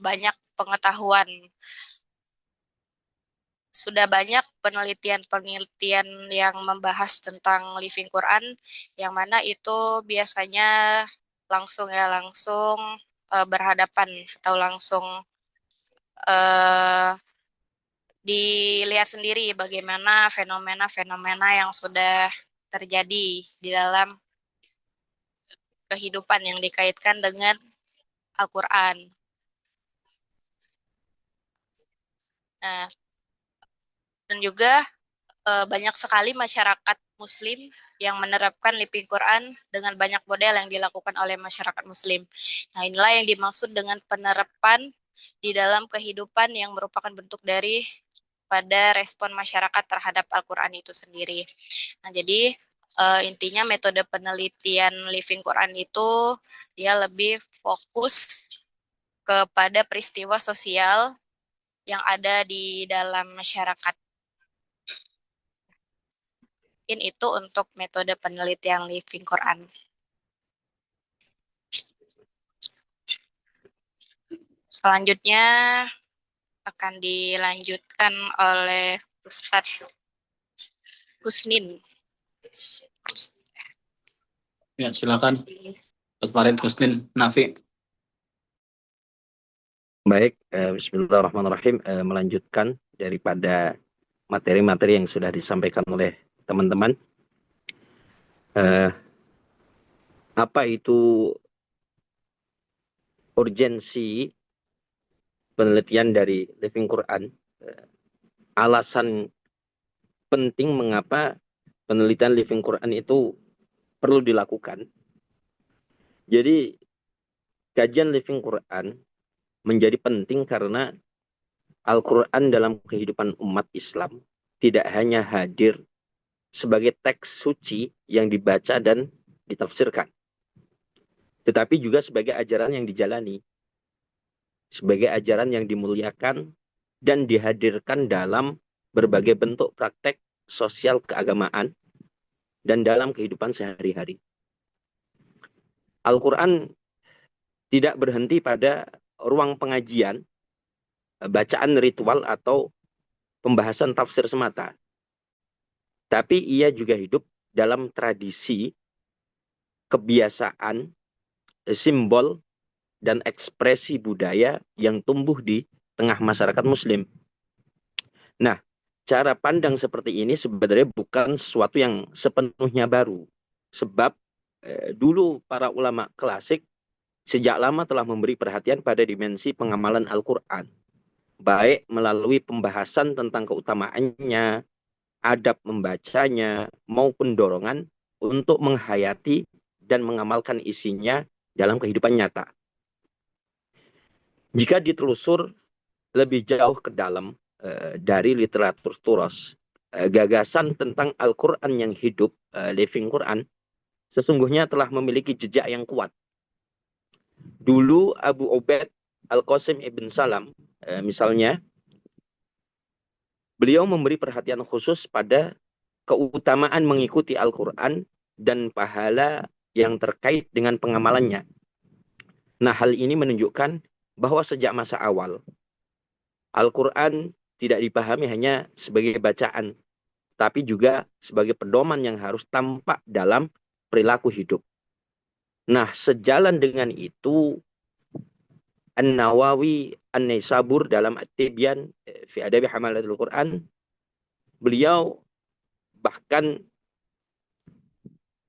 banyak pengetahuan. Sudah banyak penelitian-penelitian yang membahas tentang Living Quran, yang mana itu biasanya langsung berhadapan atau langsung dilihat sendiri bagaimana fenomena-fenomena yang sudah terjadi di dalam kehidupan yang dikaitkan dengan Al-Quran. Nah, dan juga banyak sekali masyarakat Muslim yang menerapkan Living Quran dengan banyak model yang dilakukan oleh masyarakat Muslim. Nah, inilah yang dimaksud dengan penerapan di dalam kehidupan yang merupakan bentuk dari pada respon masyarakat terhadap Al-Quran itu sendiri. Nah, jadi intinya metode penelitian Living Quran itu dia lebih fokus kepada peristiwa sosial yang ada di dalam masyarakat. Itu untuk metode penelitian Living Quran. Selanjutnya akan dilanjutkan oleh Ustadz Husnin. Ya, silakan. Ustadz Farid Husnin Nafi. Baik, bismillahirrahmanirrahim. Melanjutkan daripada materi-materi yang sudah disampaikan oleh teman-teman. Apa itu urgensi penelitian dari Living Quran? Alasan penting mengapa penelitian Living Quran itu perlu dilakukan. Jadi kajian Living Quran menjadi penting karena Al-Quran dalam kehidupan umat Islam tidak hanya hadir sebagai teks suci yang dibaca dan ditafsirkan, tetapi juga sebagai ajaran yang dijalani, sebagai ajaran yang dimuliakan dan dihadirkan dalam berbagai bentuk praktek sosial keagamaan dan dalam kehidupan sehari-hari. Al-Quran tidak berhenti pada ruang pengajian, bacaan ritual atau pembahasan tafsir semata. Tapi ia juga hidup dalam tradisi, kebiasaan, simbol, dan ekspresi budaya yang tumbuh di tengah masyarakat Muslim. Nah, cara pandang seperti ini sebenarnya bukan sesuatu yang sepenuhnya baru. Sebab dulu para ulama klasik sejak lama telah memberi perhatian pada dimensi pengamalan Al-Quran. Baik melalui pembahasan tentang keutamaannya, adab membacanya, maupun dorongan untuk menghayati dan mengamalkan isinya dalam kehidupan nyata. Jika ditelusur lebih jauh ke dalam dari literatur Turas, gagasan tentang Al-Quran yang hidup, Living Quran, sesungguhnya telah memiliki jejak yang kuat. Dulu Abu Ubaid Al-Qasim Ibn Salam, misalnya, beliau memberi perhatian khusus pada keutamaan mengikuti Al-Quran dan pahala yang terkait dengan pengamalannya. Nah, hal ini menunjukkan bahwa sejak masa awal, Al-Quran tidak dipahami hanya sebagai bacaan, tapi juga sebagai pedoman yang harus tampak dalam perilaku hidup. Nah, sejalan dengan itu, An-Nawawi An-Naisabur dalam At-Tibyan fi Adabi Hamalatul Quran, beliau bahkan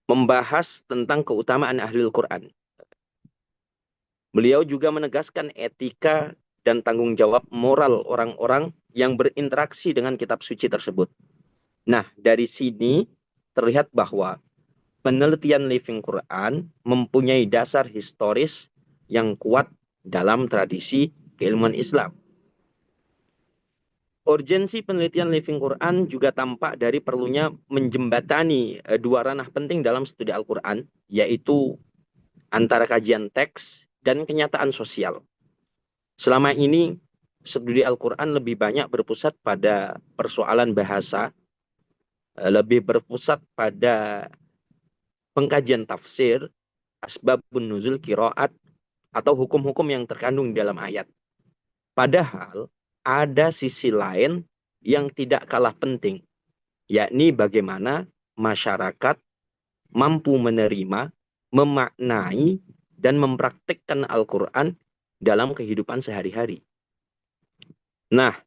membahas tentang keutamaan Ahlul Quran. Beliau juga menegaskan etika dan tanggung jawab moral orang-orang yang berinteraksi dengan kitab suci tersebut. Nah, dari sini terlihat bahwa penelitian Living Quran mempunyai dasar historis yang kuat dalam tradisi keilmuan Islam. Urgensi penelitian Living Quran juga tampak dari perlunya menjembatani dua ranah penting dalam studi Al-Quran, yaitu antara kajian teks dan kenyataan sosial. Selama ini, studi Al-Quran lebih banyak berpusat pada persoalan bahasa, lebih berpusat pada pengkajian tafsir, asbabun nuzul qiraat, atau hukum-hukum yang terkandung di dalam ayat. Padahal ada sisi lain yang tidak kalah penting, yakni bagaimana masyarakat mampu menerima, memaknai, dan mempraktikkan Al-Quran dalam kehidupan sehari-hari. Nah,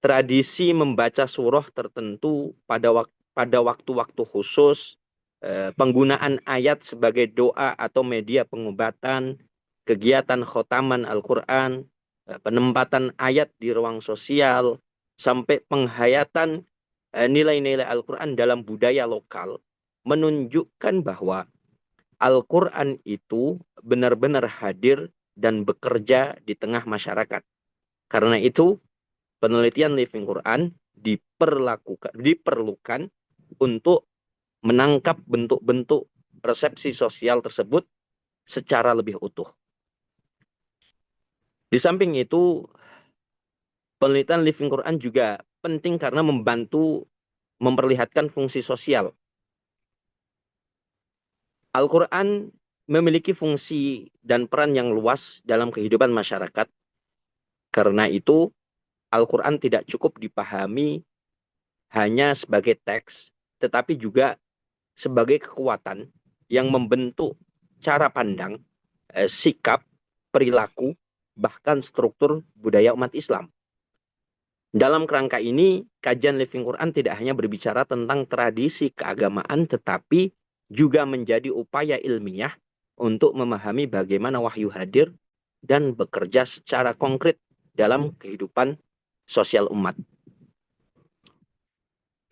tradisi membaca surah tertentu pada waktu-waktu khusus, penggunaan ayat sebagai doa atau media pengobatan, kegiatan khotaman Al-Quran, penempatan ayat di ruang sosial, sampai penghayatan nilai-nilai Al-Quran dalam budaya lokal, menunjukkan bahwa Al-Quran itu benar-benar hadir dan bekerja di tengah masyarakat. Karena itu, penelitian Living Quran diperlukan untuk menangkap bentuk-bentuk persepsi sosial tersebut secara lebih utuh. Di samping itu, penelitian Living Quran juga penting karena membantu memperlihatkan fungsi sosial. Al-Quran memiliki fungsi dan peran yang luas dalam kehidupan masyarakat. Karena itu, Al-Quran tidak cukup dipahami hanya sebagai teks, tetapi juga sebagai kekuatan yang membentuk cara pandang, sikap, perilaku, bahkan struktur budaya umat Islam. Dalam kerangka ini, kajian Living Quran tidak hanya berbicara tentang tradisi keagamaan, tetapi juga menjadi upaya ilmiah untuk memahami bagaimana wahyu hadir dan bekerja secara konkret dalam kehidupan sosial umat.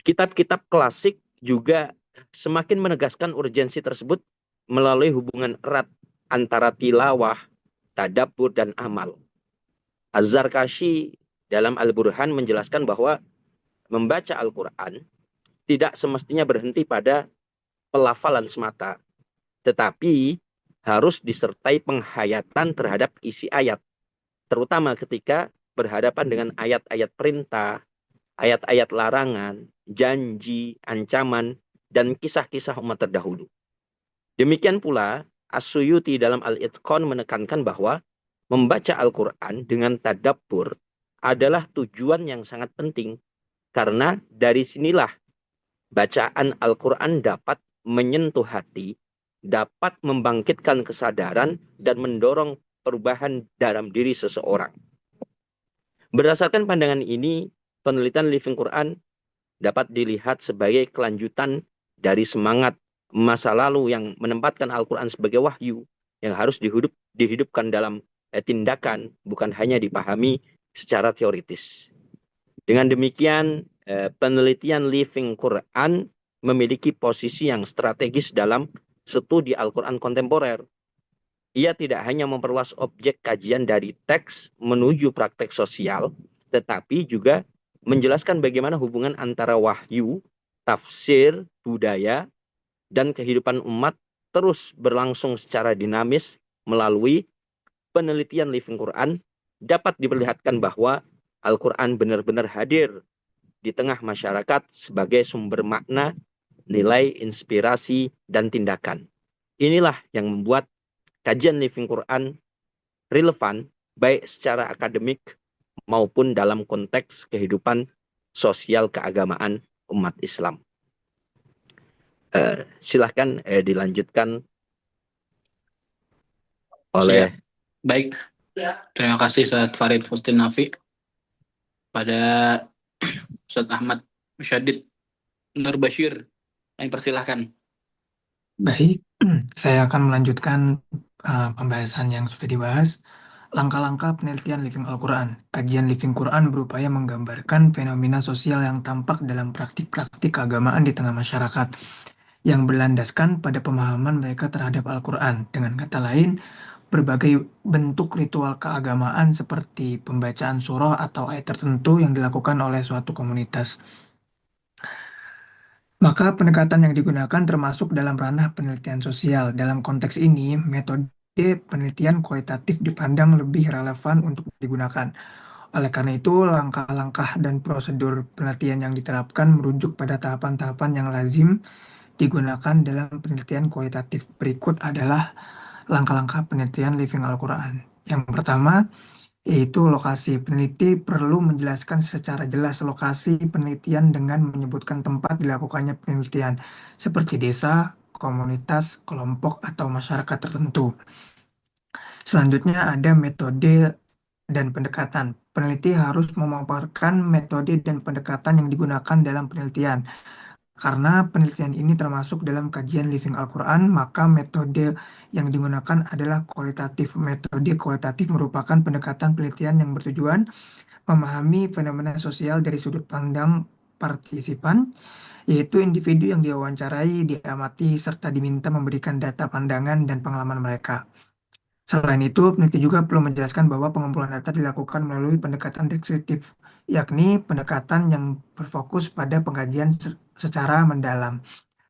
Kitab-kitab klasik juga semakin menegaskan urgensi tersebut melalui hubungan erat antara tilawah, tadabbur, dan amal. Az-Zarkashi dalam Al-Burhan menjelaskan bahwa membaca Al-Quran tidak semestinya berhenti pada pelafalan semata, tetapi harus disertai penghayatan terhadap isi ayat, terutama ketika berhadapan dengan ayat-ayat perintah, ayat-ayat larangan, janji, ancaman, dan kisah-kisah umat terdahulu. Demikian pula, As-Suyuti dalam Al-Itqan menekankan bahwa membaca Al-Quran dengan tadabbur adalah tujuan yang sangat penting, karena dari sinilah bacaan Al-Quran dapat menyentuh hati, dapat membangkitkan kesadaran, dan mendorong perubahan dalam diri seseorang. Berdasarkan pandangan ini, penelitian Living Quran dapat dilihat sebagai kelanjutan dari semangat masa lalu yang menempatkan Al-Quran sebagai wahyu yang harus dihidupkan dalam tindakan, bukan hanya dipahami secara teoritis. Dengan demikian, penelitian Living Quran memiliki posisi yang strategis dalam studi Al-Quran kontemporer. Ia tidak hanya memperluas objek kajian dari teks menuju praktek sosial, tetapi juga menjelaskan bagaimana hubungan antara wahyu, tafsir, budaya, dan kehidupan umat terus berlangsung secara dinamis melalui penelitian Living Quran. Dapat diperlihatkan bahwa Al-Quran benar-benar hadir di tengah masyarakat sebagai sumber makna, nilai, inspirasi, dan tindakan. Inilah yang membuat kajian Living Quran relevan baik secara akademik maupun dalam konteks kehidupan sosial keagamaan umat Islam. Silahkan dilanjutkan oleh... Siap. Baik, terima kasih Ustadz Farid Fustin Nafi. Pada Ustadz Ahmad Musyadid Nur Bashir, kami persilahkan. Baik, saya akan melanjutkan pembahasan yang sudah dibahas. Langkah-langkah penelitian Living Al-Quran. Kajian Living Quran berupaya menggambarkan fenomena sosial yang tampak dalam praktik-praktik keagamaan di tengah masyarakat, yang berlandaskan pada pemahaman mereka terhadap Al-Quran. Dengan kata lain, berbagai bentuk ritual keagamaan seperti pembacaan surah atau ayat tertentu yang dilakukan oleh suatu komunitas. Maka pendekatan yang digunakan termasuk dalam ranah penelitian sosial. Dalam konteks ini, metode penelitian kualitatif dipandang lebih relevan untuk digunakan. Oleh karena itu, langkah-langkah dan prosedur penelitian yang diterapkan merujuk pada tahapan-tahapan yang lazim digunakan dalam penelitian kualitatif. Berikut adalah langkah-langkah penelitian Living Al-Quran. Yang pertama, yaitu lokasi. Peneliti perlu menjelaskan secara jelas lokasi penelitian dengan menyebutkan tempat dilakukannya penelitian, seperti desa, komunitas, kelompok, atau masyarakat tertentu. Selanjutnya ada metode dan pendekatan. Peneliti harus memaparkan metode dan pendekatan yang digunakan dalam penelitian. Karena penelitian ini termasuk dalam kajian Living Al-Quran, maka metode yang digunakan adalah kualitatif. Metode kualitatif merupakan pendekatan penelitian yang bertujuan memahami fenomena sosial dari sudut pandang partisipan, yaitu individu yang diwawancarai, diamati, serta diminta memberikan data pandangan dan pengalaman mereka. Selain itu, peneliti juga perlu menjelaskan bahwa pengumpulan data dilakukan melalui pendekatan deskriptif, yakni pendekatan yang berfokus pada pengkajian secara mendalam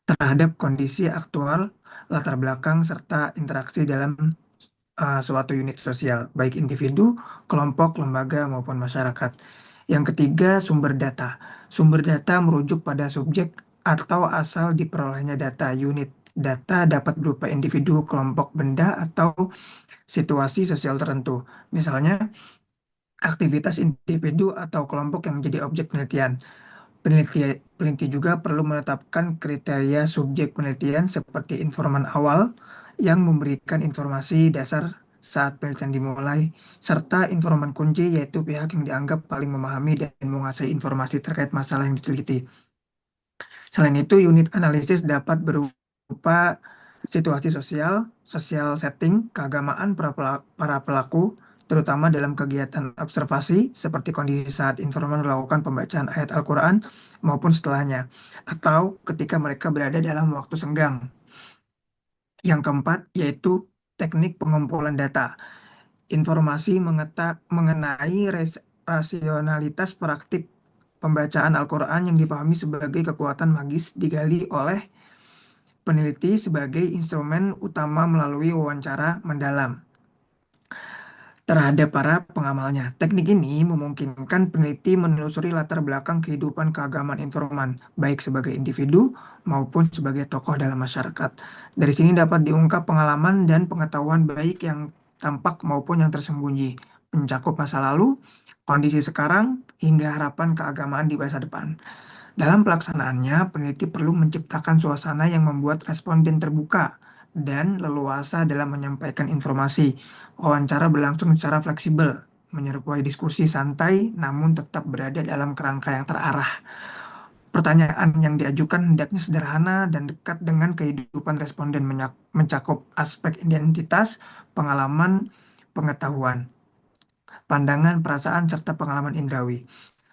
terhadap kondisi aktual, latar belakang, serta interaksi dalam suatu unit sosial, baik individu, kelompok, lembaga, maupun masyarakat. Yang ketiga, sumber data. Sumber data merujuk pada subjek atau asal diperolehnya data. Unit data dapat berupa individu, kelompok, benda, atau situasi sosial tertentu. Misalnya, aktivitas individu atau kelompok yang menjadi objek penelitian. Peneliti juga perlu menetapkan kriteria subjek penelitian seperti informan awal yang memberikan informasi dasar saat penelitian dimulai, serta informan kunci yaitu pihak yang dianggap paling memahami dan menguasai informasi terkait masalah yang diteliti. Selain itu, unit analisis dapat berupa situasi sosial, social setting, keagamaan para pelaku, terutama dalam kegiatan observasi seperti kondisi saat informan melakukan pembacaan ayat Al-Quran maupun setelahnya, atau ketika mereka berada dalam waktu senggang. Yang keempat yaitu teknik pengumpulan data. Informasi mengenai rasionalitas praktik pembacaan Al-Quran yang dipahami sebagai kekuatan magis digali oleh peneliti sebagai instrumen utama melalui wawancara mendalam terhadap para pengamalnya. Teknik ini memungkinkan peneliti menelusuri latar belakang kehidupan keagamaan informan, baik sebagai individu maupun sebagai tokoh dalam masyarakat. Dari sini dapat diungkap pengalaman dan pengetahuan baik yang tampak maupun yang tersembunyi, mencakup masa lalu, kondisi sekarang, hingga harapan keagamaan di masa depan. Dalam pelaksanaannya, peneliti perlu menciptakan suasana yang membuat responden terbuka dan leluasa dalam menyampaikan informasi. Wawancara berlangsung secara fleksibel, menyerupai diskusi santai namun tetap berada dalam kerangka yang terarah. Pertanyaan yang diajukan hendaknya sederhana dan dekat dengan kehidupan responden, mencakup aspek identitas, pengalaman, pengetahuan, pandangan, perasaan, serta pengalaman indrawi.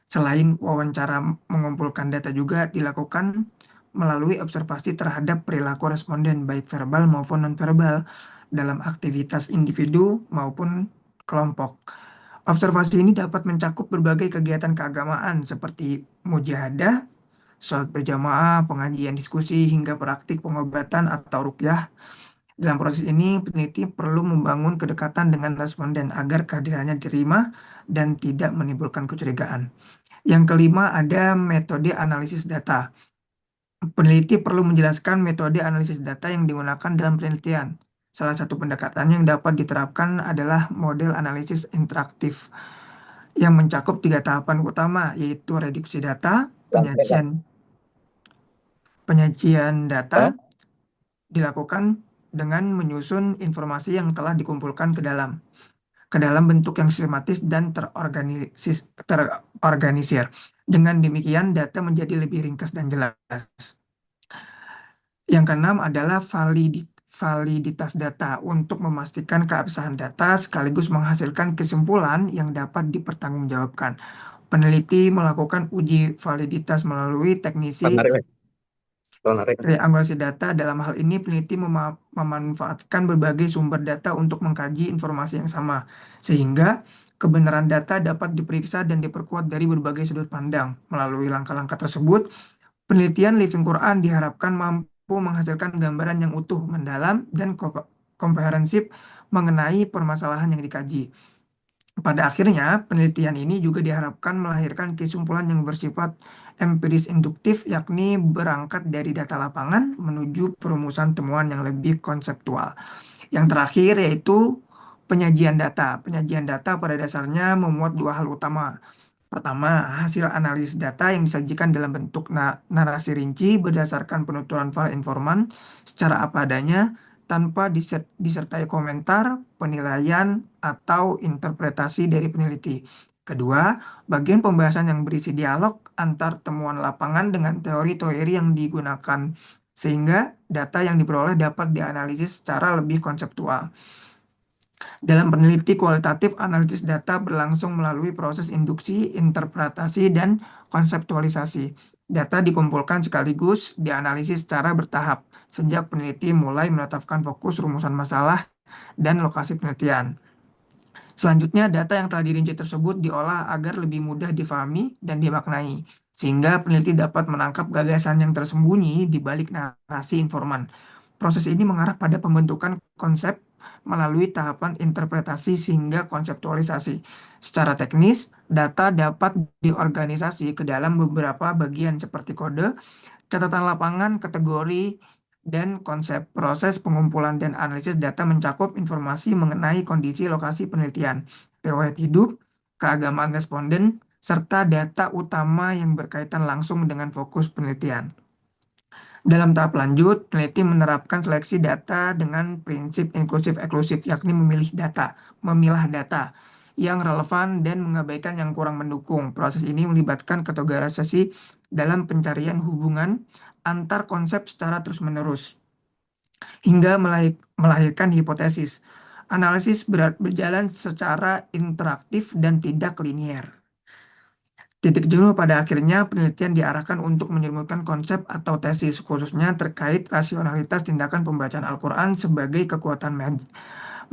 Selain wawancara, mengumpulkan data juga dilakukan melalui observasi terhadap perilaku responden baik verbal maupun nonverbal dalam aktivitas individu maupun kelompok. Observasi ini dapat mencakup berbagai kegiatan keagamaan seperti mujahadah, sholat berjamaah, pengajian diskusi, hingga praktik pengobatan atau ruqyah. Dalam proses ini, peneliti perlu membangun kedekatan dengan responden agar kehadirannya diterima dan tidak menimbulkan kecurigaan. Yang kelima, ada metode analisis data. Peneliti perlu menjelaskan metode analisis data yang digunakan dalam penelitian. Salah satu pendekatan yang dapat diterapkan adalah model analisis interaktif yang mencakup 3 tahapan utama, yaitu reduksi data, penyajian data dilakukan dengan menyusun informasi yang telah dikumpulkan ke dalam bentuk yang sistematis dan terorganisir. Dengan demikian, data menjadi lebih ringkas dan jelas. Yang keenam adalah validitas data untuk memastikan keabsahan data sekaligus menghasilkan kesimpulan yang dapat dipertanggungjawabkan. Peneliti melakukan uji validitas melalui Triangulasi data dalam hal ini peneliti memanfaatkan berbagai sumber data untuk mengkaji informasi yang sama, sehingga kebenaran data dapat diperiksa dan diperkuat dari berbagai sudut pandang. Melalui langkah-langkah tersebut, penelitian Living Quran diharapkan mampu menghasilkan gambaran yang utuh, mendalam, dan komprehensif mengenai permasalahan yang dikaji. Pada akhirnya, penelitian ini juga diharapkan melahirkan kesimpulan yang bersifat empiris induktif, yakni berangkat dari data lapangan menuju perumusan temuan yang lebih konseptual. Yang terakhir yaitu penyajian data. Penyajian data pada dasarnya memuat dua hal utama. Pertama, hasil analisis data yang disajikan dalam bentuk narasi rinci berdasarkan penuturan file informan secara apa adanya tanpa disertai komentar, penilaian, atau interpretasi dari peneliti. Kedua, bagian pembahasan yang berisi dialog antar temuan lapangan dengan teori-teori yang digunakan, sehingga data yang diperoleh dapat dianalisis secara lebih konseptual. Dalam peneliti kualitatif, analisis data berlangsung melalui proses induksi, interpretasi, dan konseptualisasi. Data dikumpulkan sekaligus dianalisis secara bertahap sejak peneliti mulai menetapkan fokus rumusan masalah dan lokasi penelitian. Selanjutnya, data yang telah dirinci tersebut diolah agar lebih mudah difahami dan dimaknai, sehingga peneliti dapat menangkap gagasan yang tersembunyi di balik narasi informan. Proses ini mengarah pada pembentukan konsep melalui tahapan interpretasi hingga konseptualisasi. Secara teknis, data dapat diorganisasi ke dalam beberapa bagian seperti kode, catatan lapangan, kategori, dan konsep. Proses pengumpulan dan analisis data mencakup informasi mengenai kondisi lokasi penelitian, riwayat hidup, keagamaan responden, serta data utama yang berkaitan langsung dengan fokus penelitian. Dalam tahap lanjut, peneliti menerapkan seleksi data dengan prinsip inklusif-eksklusif, yakni memilah data yang relevan dan mengabaikan yang kurang mendukung. Proses ini melibatkan kategorisasi dalam pencarian hubungan antar konsep secara terus-menerus, hingga melahirkan hipotesis. Analisis berjalan secara interaktif dan tidak linier. Titik jenuh pada akhirnya penelitian diarahkan untuk menyerumuskan konsep atau tesis, khususnya terkait rasionalitas tindakan pembacaan Al-Quran sebagai kekuatan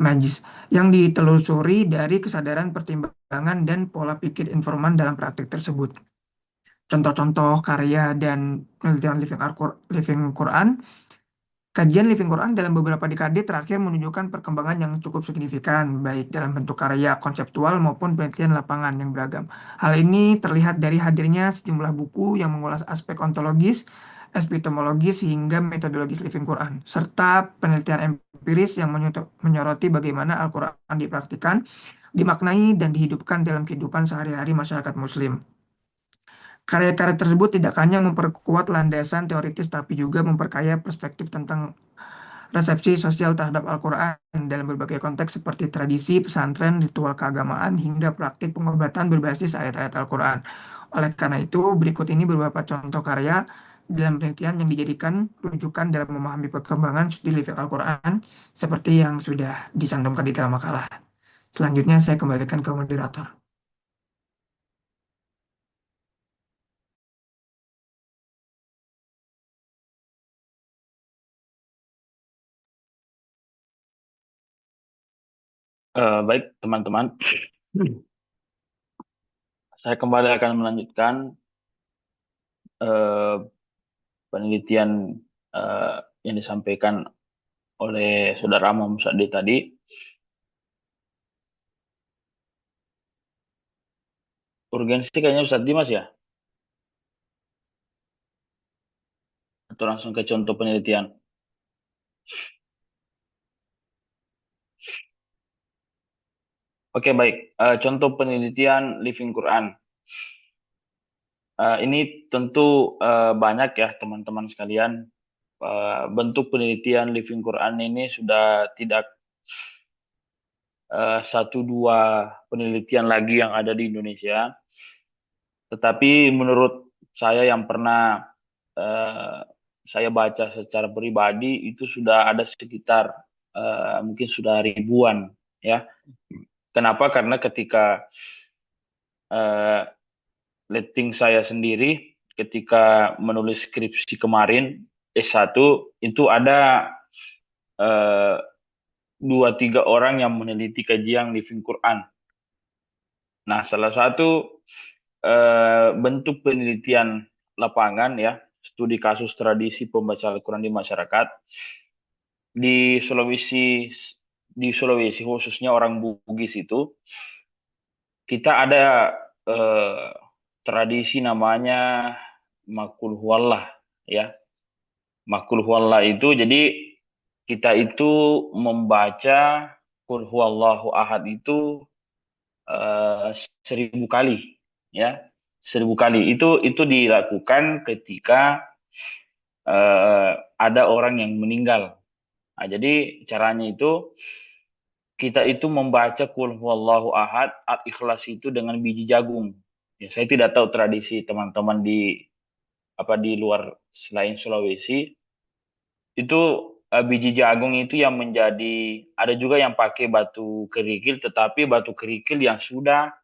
magis yang ditelusuri dari kesadaran pertimbangan dan pola pikir informan dalam praktik tersebut. Contoh-contoh karya dan penelitian Living Quran. Kajian Living Quran dalam beberapa dekade terakhir menunjukkan perkembangan yang cukup signifikan, baik dalam bentuk karya konseptual maupun penelitian lapangan yang beragam. Hal ini terlihat dari hadirnya sejumlah buku yang mengulas aspek ontologis, epistemologis, hingga metodologis Living Quran, serta penelitian empiris yang menyoroti bagaimana Al-Quran dipraktikkan, dimaknai, dan dihidupkan dalam kehidupan sehari-hari masyarakat Muslim. Karya-karya tersebut tidak hanya memperkuat landasan teoritis, tapi juga memperkaya perspektif tentang resepsi sosial terhadap Al-Quran dalam berbagai konteks seperti tradisi, pesantren, ritual keagamaan, hingga praktik pengobatan berbasis ayat-ayat Al-Quran. Oleh karena itu, berikut ini beberapa contoh karya dalam penelitian yang dijadikan rujukan dalam memahami perkembangan studi Living Al-Quran seperti yang sudah dicantumkan di dalam makalah. Selanjutnya saya kembalikan ke moderator. Baik, teman-teman. Saya kembali akan melanjutkan penelitian yang disampaikan oleh Saudara Muhammad Sa'di tadi. Urgensi kayaknya Ustadz Dimas ya? Atau langsung ke contoh penelitian? Oke, baik. Contoh penelitian Living Quran. Ini tentu banyak ya teman-teman sekalian. Bentuk penelitian Living Quran ini sudah tidak satu dua penelitian lagi yang ada di Indonesia. Tetapi menurut saya yang pernah saya baca secara pribadi itu sudah ada sekitar mungkin sudah ribuan ya. Kenapa? Karena ketika letting saya sendiri ketika menulis skripsi kemarin S1 itu ada 2-3 orang yang meneliti kajian living Quran. Nah, salah satu bentuk penelitian lapangan ya, studi kasus tradisi pembaca Al-Quran di masyarakat di Sulawesi khususnya orang Bugis itu kita ada tradisi namanya Makul Huwallah ya. Makul Huwallah itu jadi kita itu membaca Qul Huwallahu Ahad itu 1000 kali ya, 1000 kali itu dilakukan ketika ada orang yang meninggal. Nah, jadi caranya itu kita itu membaca Qul Huwallahu Ahad, Al-Ikhlas itu dengan biji jagung. Ya, saya tidak tahu tradisi teman-teman di luar selain Sulawesi itu biji jagung itu yang menjadi, ada juga yang pakai batu kerikil, tetapi batu kerikil yang sudah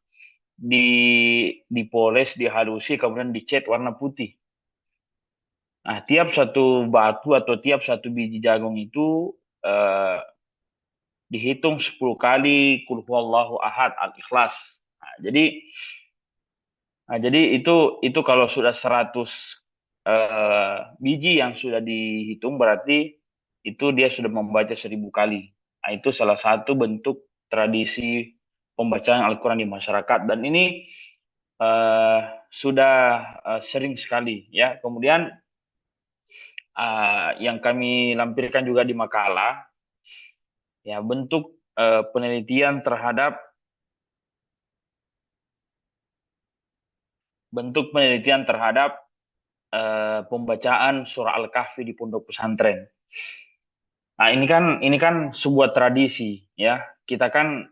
dipoles, dihalusi, kemudian dicat warna putih. Nah, tiap satu batu atau tiap satu biji jagung itu dihitung 10 kali Qul Huwallahu Ahad Al-Ikhlas. Jadi itu kalau sudah 100 biji yang sudah dihitung berarti itu dia sudah membaca 1000 kali. Nah, itu salah satu bentuk tradisi pembacaan Al-Quran di masyarakat dan ini sudah sering sekali ya. Kemudian yang kami lampirkan juga di makalah ya, bentuk penelitian terhadap pembacaan surah Al-Kahfi di pondok pesantren. Nah, ini kan sebuah tradisi ya. Kita kan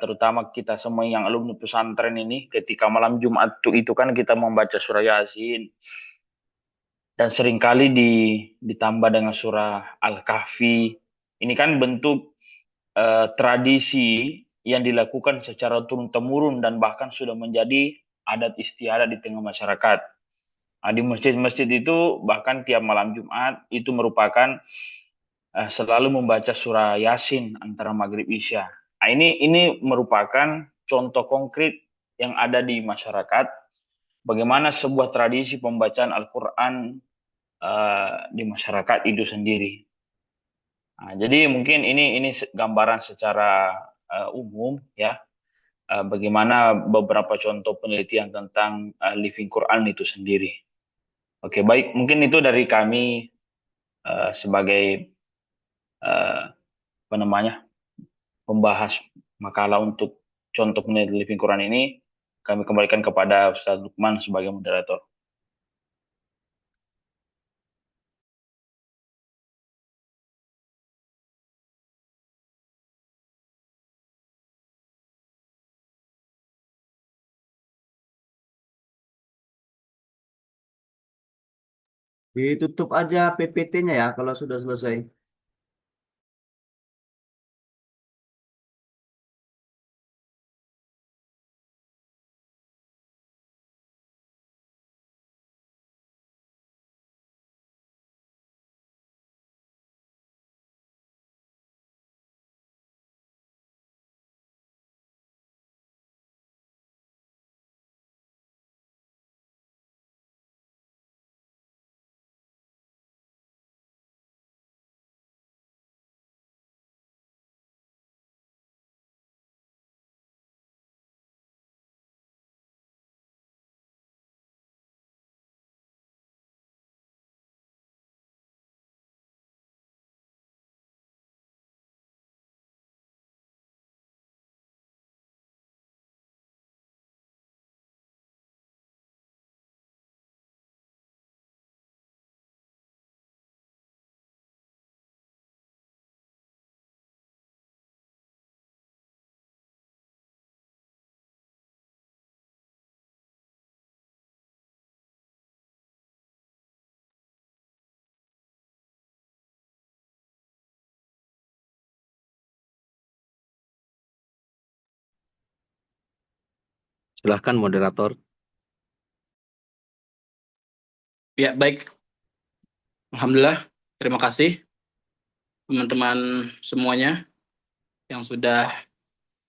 terutama kita semua yang alumni pesantren ini ketika malam Jumat itu kan kita membaca surah Yasin dan seringkali ditambah dengan surah Al-Kahfi. Ini kan bentuk tradisi yang dilakukan secara turun-temurun dan bahkan sudah menjadi adat istiadat di tengah masyarakat. Nah, di masjid-masjid itu bahkan tiap malam Jumat itu merupakan selalu membaca surah Yasin antara maghrib isya. Nah, ini merupakan contoh konkret yang ada di masyarakat bagaimana sebuah tradisi pembacaan Al-Quran di masyarakat itu sendiri. Nah, jadi mungkin ini gambaran secara umum ya, bagaimana beberapa contoh penelitian tentang living Quran itu sendiri. Oke, baik, mungkin itu dari kami sebagai pembahas makalah untuk contoh penelitian living Quran ini. Kami kembalikan kepada Ustaz Lukman sebagai moderator. Ditutup aja PPT-nya ya kalau sudah selesai. Silahkan moderator. Ya, baik. Alhamdulillah, terima kasih teman-teman semuanya yang sudah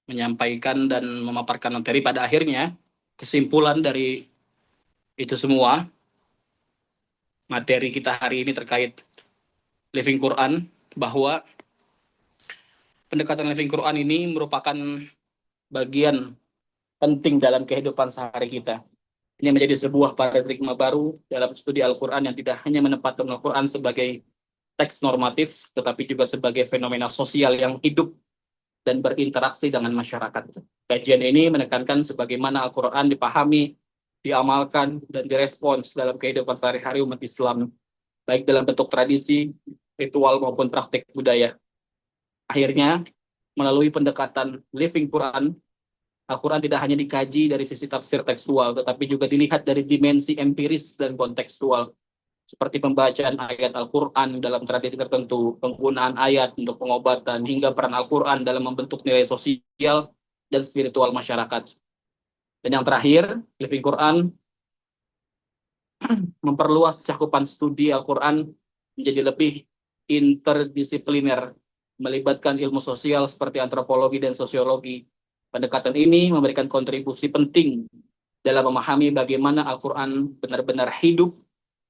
menyampaikan dan memaparkan materi. Pada akhirnya, kesimpulan dari itu semua, materi kita hari ini terkait Living Quran, bahwa pendekatan Living Quran ini merupakan bagian penting dalam kehidupan sehari kita. Ini menjadi sebuah paradigma baru dalam studi Al-Quran yang tidak hanya menempatkan Al-Quran sebagai teks normatif, tetapi juga sebagai fenomena sosial yang hidup dan berinteraksi dengan masyarakat. Kajian ini menekankan sebagaimana Al-Quran dipahami, diamalkan, dan direspons dalam kehidupan sehari-hari umat Islam, baik dalam bentuk tradisi, ritual, maupun praktik budaya. Akhirnya, melalui pendekatan Living Quran, Al-Quran tidak hanya dikaji dari sisi tafsir tekstual, tetapi juga dilihat dari dimensi empiris dan kontekstual, seperti pembacaan ayat Al-Quran dalam tradisi tertentu, penggunaan ayat untuk pengobatan, hingga peran Al-Quran dalam membentuk nilai sosial dan spiritual masyarakat. Dan yang terakhir, Living Quran memperluas cakupan studi Al-Quran menjadi lebih interdisipliner, melibatkan ilmu sosial seperti antropologi dan sosiologi. Pendekatan ini memberikan kontribusi penting dalam memahami bagaimana Al-Quran benar-benar hidup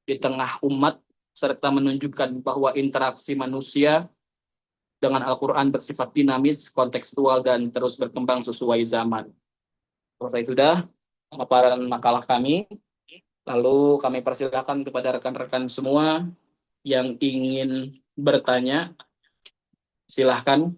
di tengah umat, serta menunjukkan bahwa interaksi manusia dengan Al-Quran bersifat dinamis, kontekstual, dan terus berkembang sesuai zaman. Setelah itu sudah paparan makalah kami. Lalu kami persilakan kepada rekan-rekan semua yang ingin bertanya. Silahkan.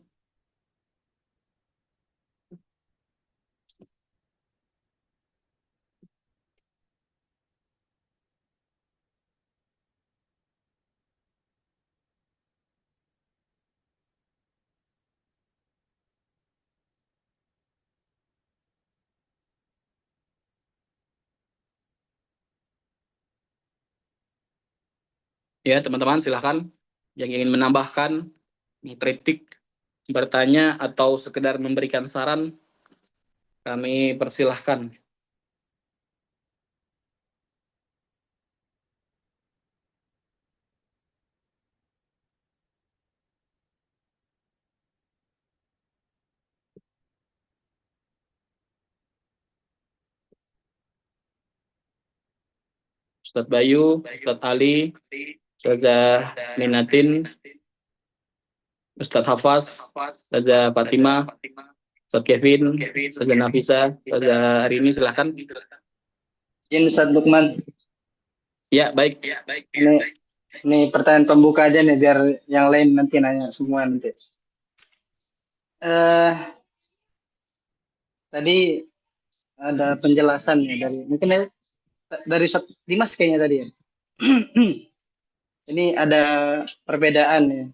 Ya, teman-teman, silahkan. Yang ingin menambahkan, mengkritik, bertanya, atau sekedar memberikan saran, kami persilahkan. Ustadz Bayu, Ustadz Ali, Ustazah Minatin, Ustadz Hafaz, Ustazah Fatima, Ustadz Kevin, Ustazah Nafisa, Ustazah Arini, silahkan. Izin Ustadz Lukman. Ya, baik. Ini pertanyaan pembuka aja nih, biar yang lain nanti nanya semua nanti. Tadi ada penjelasan ya mungkin dari Ustadz Dimas kayaknya tadi ya. Ini ada perbedaan ya,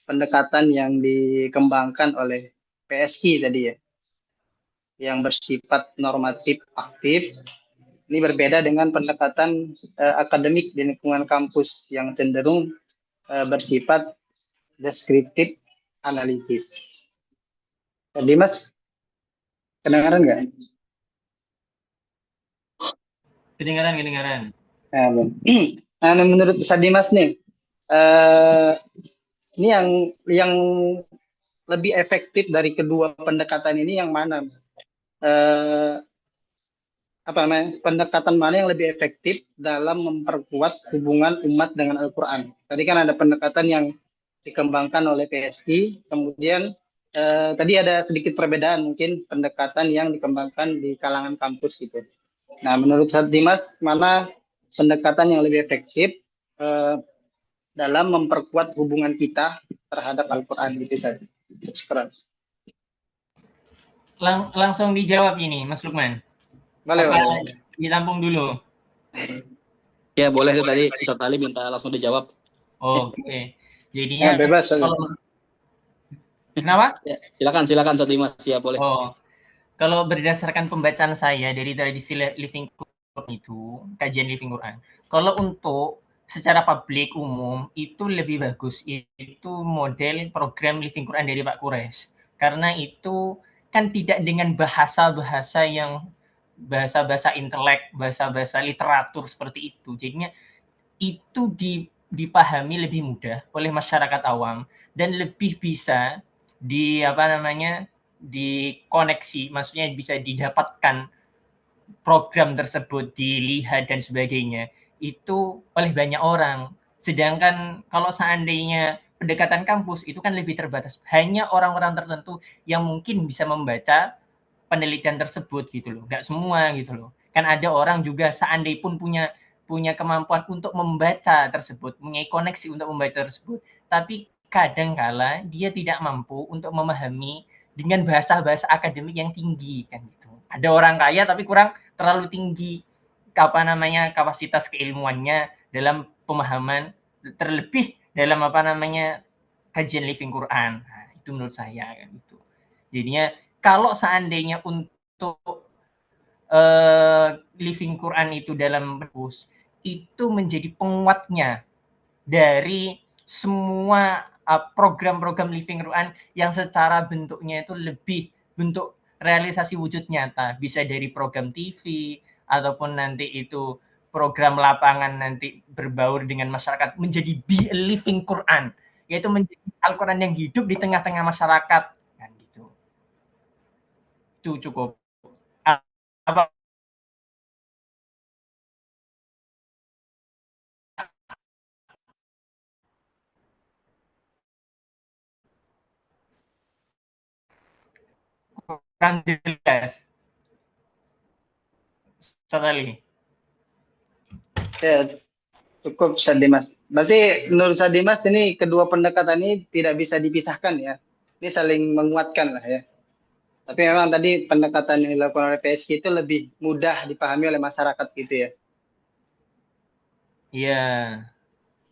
pendekatan yang dikembangkan oleh PSI tadi ya, yang bersifat normatif aktif. Ini berbeda dengan pendekatan akademik di lingkungan kampus yang cenderung bersifat deskriptif analisis. Dimas, kedengaran nggak? Kedengaran. Nah, menurut Ustadz Dimas nih, ini yang lebih efektif dari kedua pendekatan ini yang mana? Pendekatan mana yang lebih efektif dalam memperkuat hubungan umat dengan Al-Quran? Tadi kan ada pendekatan yang dikembangkan oleh PSI, kemudian tadi ada sedikit perbedaan mungkin pendekatan yang dikembangkan di kalangan kampus gitu. Nah, menurut Dimas, mana pendekatan yang lebih efektif dalam memperkuat hubungan kita terhadap Al-Quran gitu saja? Langsung dijawab ini, Mas Lukman. Boleh. Ditampung dulu. Ya, boleh itu tadi Ustadz Ali minta langsung dijawab. Oke. Jadinya bebas. Kenapa? Ya, silakan Ustadz Dimas, ya boleh. Kalau berdasarkan pembacaan saya dari tradisi Living Quran itu, kajian Living Quran. Kalau untuk secara publik umum itu lebih bagus itu model program Living Quran dari Pak Quraisy. Karena itu kan tidak dengan bahasa-bahasa yang bahasa-bahasa intelek, bahasa-bahasa literatur seperti itu. Jadinya itu dipahami lebih mudah oleh masyarakat awam dan lebih bisa dikoneksi, maksudnya bisa didapatkan program tersebut, dilihat dan sebagainya itu oleh banyak orang. Sedangkan kalau seandainya pendekatan kampus itu kan lebih terbatas, hanya orang-orang tertentu yang mungkin bisa membaca penelitian tersebut gitu loh, nggak semua gitu loh. Kan ada orang juga seandainya pun punya kemampuan untuk membaca tersebut, punya koneksi untuk membaca tersebut, tapi kadangkala dia tidak mampu untuk memahami dengan bahasa-bahasa akademik yang tinggi kan gitu. Ada orang kaya tapi kurang terlalu tinggi kapasitas keilmuannya dalam pemahaman, terlebih dalam kajian living Quran. Nah, itu menurut saya kan gitu. Jadinya kalau seandainya untuk living Quran itu dalam kampus itu menjadi penguatnya dari semua program-program living Quran yang secara bentuknya itu lebih bentuk realisasi wujud nyata, bisa dari program TV ataupun nanti itu program lapangan nanti berbaur dengan masyarakat menjadi be a living Quran, yaitu menjadi Al-Quran yang hidup di tengah-tengah masyarakat kan gitu. Itu cukup apa kurang jelas sekali. Ya, cukup Sadimas. Berarti menurut Sadimas ini kedua pendekatan ini tidak bisa dipisahkan ya. Ini saling menguatkan lah ya. Tapi memang tadi pendekatan yang dilakukan oleh PSG itu lebih mudah dipahami oleh masyarakat gitu ya. Iya.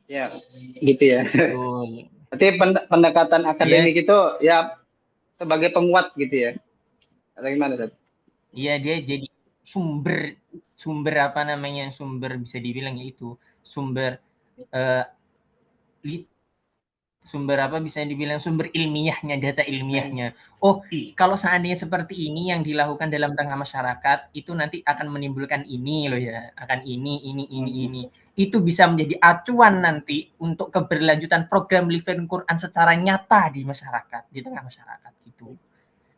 Ya, gitu ya. Betul. Berarti pendekatan akademik itu ya sebagai penguat gitu ya. Atau gimana, Ustaz? Iya, dia jadi sumber bisa dibilang itu sumber bisa dibilang sumber ilmiahnya, data ilmiahnya. Oh, kalau seandainya seperti ini yang dilakukan dalam tengah masyarakat, itu nanti akan menimbulkan ini loh ya, akan ini. Itu bisa menjadi acuan nanti untuk keberlanjutan program living Quran secara nyata di masyarakat, di tengah masyarakat gitu.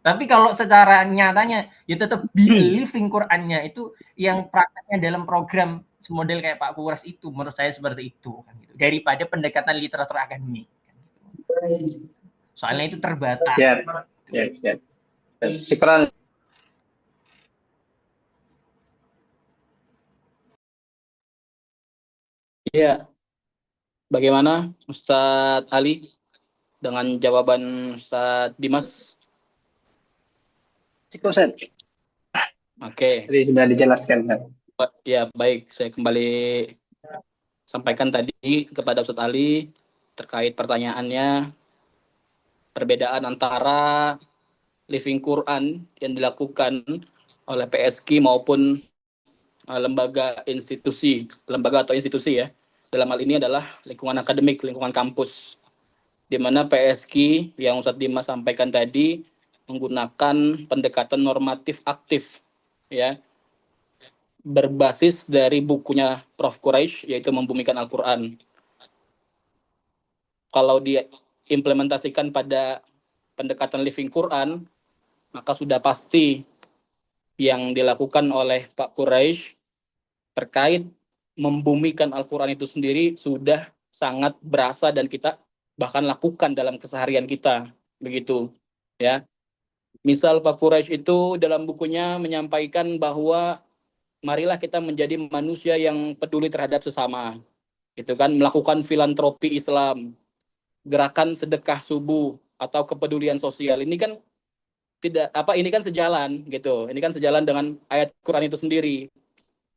Tapi kalau secara nyatanya ya tetap living Qurannya itu yang prakteknya dalam program model kayak Pak Kuras itu, menurut saya seperti itu kan gitu. Daripada pendekatan literatur akademik. Soalnya itu terbatas. Siap. Syukran. Iya. Bagaimana Ustadz Ali dengan jawaban Ustadz Dimas? Cukup, Ustaz. Oke. Jadi sudah dijelaskan. Ya, baik. Saya kembali sampaikan tadi kepada Ustadz Ali terkait pertanyaannya, perbedaan antara living Quran yang dilakukan oleh PSG maupun lembaga atau institusi ya. Dalam hal ini adalah lingkungan akademik, lingkungan kampus, di mana PSG yang Ustadz Dimas sampaikan tadi menggunakan pendekatan normatif aktif, ya, berbasis dari bukunya Prof. Quraisy, yaitu Membumikan Al-Quran. Kalau dia implementasikan pada pendekatan living Quran, maka sudah pasti yang dilakukan oleh Pak Quraisy terkait membumikan Al-Quran itu sendiri sudah sangat berasa dan kita bahkan lakukan dalam keseharian kita, begitu ya. Misal Pak Quraisy itu dalam bukunya menyampaikan bahwa marilah kita menjadi manusia yang peduli terhadap sesama, gitu kan, melakukan filantropi Islam, gerakan sedekah subuh atau kepedulian sosial. Ini kan ini kan sejalan gitu. Ini kan sejalan dengan ayat Quran itu sendiri.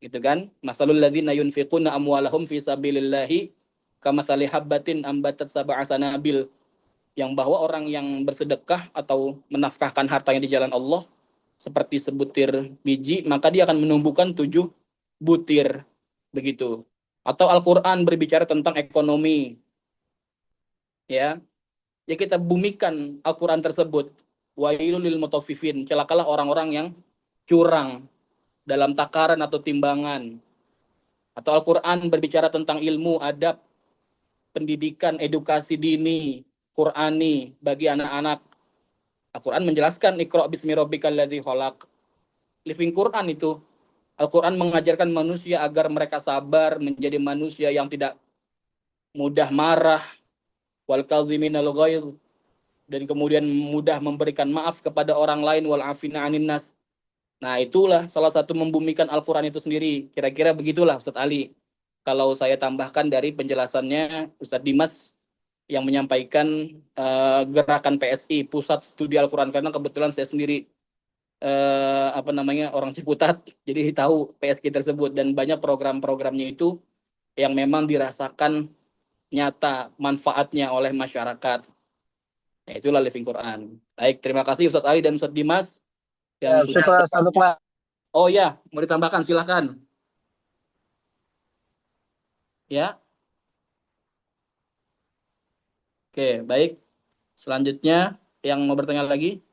Gitu kan? Masalul ladzina yunfiquna amwalahum fi sabilillahi kamatsali habbatin ambatat sab'a sanabil. Yang bahwa orang yang bersedekah atau menafkahkan hartanya di jalan Allah seperti sebutir biji, maka dia akan menumbuhkan 7 butir. Begitu. Atau Al-Quran berbicara tentang ekonomi. Ya kita bumikan Al-Quran tersebut. Wailul lil mutaffifin, celakalah orang-orang yang curang dalam takaran atau timbangan. Atau Al-Quran berbicara tentang ilmu, adab, pendidikan edukasi dini Qur'ani bagi anak-anak. Al-Quran menjelaskan Iqra' bismi rabbikal ladzi khalaq. Living Quran itu. Al-Quran mengajarkan manusia agar mereka sabar, menjadi manusia yang tidak mudah marah, wal kadziminal ghaidh, dan kemudian mudah memberikan maaf kepada orang lain, wal afina 'anin nas. Nah, itulah salah satu membumikan Al-Quran itu sendiri. Kira-kira begitulah Ustadz Ali. Kalau saya tambahkan dari penjelasannya Ustadz Dimas yang menyampaikan gerakan PSI, Pusat Studi Al-Quran, karena kebetulan saya sendiri orang Ciputat, jadi tahu PSI tersebut, dan banyak program-programnya itu yang memang dirasakan nyata manfaatnya oleh masyarakat. Nah, itulah Living Quran. Baik, terima kasih Ustadz Ali dan Ustadz Dimas yang sudah. Satu kelas. Oh ya, mau ditambahkan silakan. Ya. Oke, baik. Selanjutnya yang mau bertanya lagi?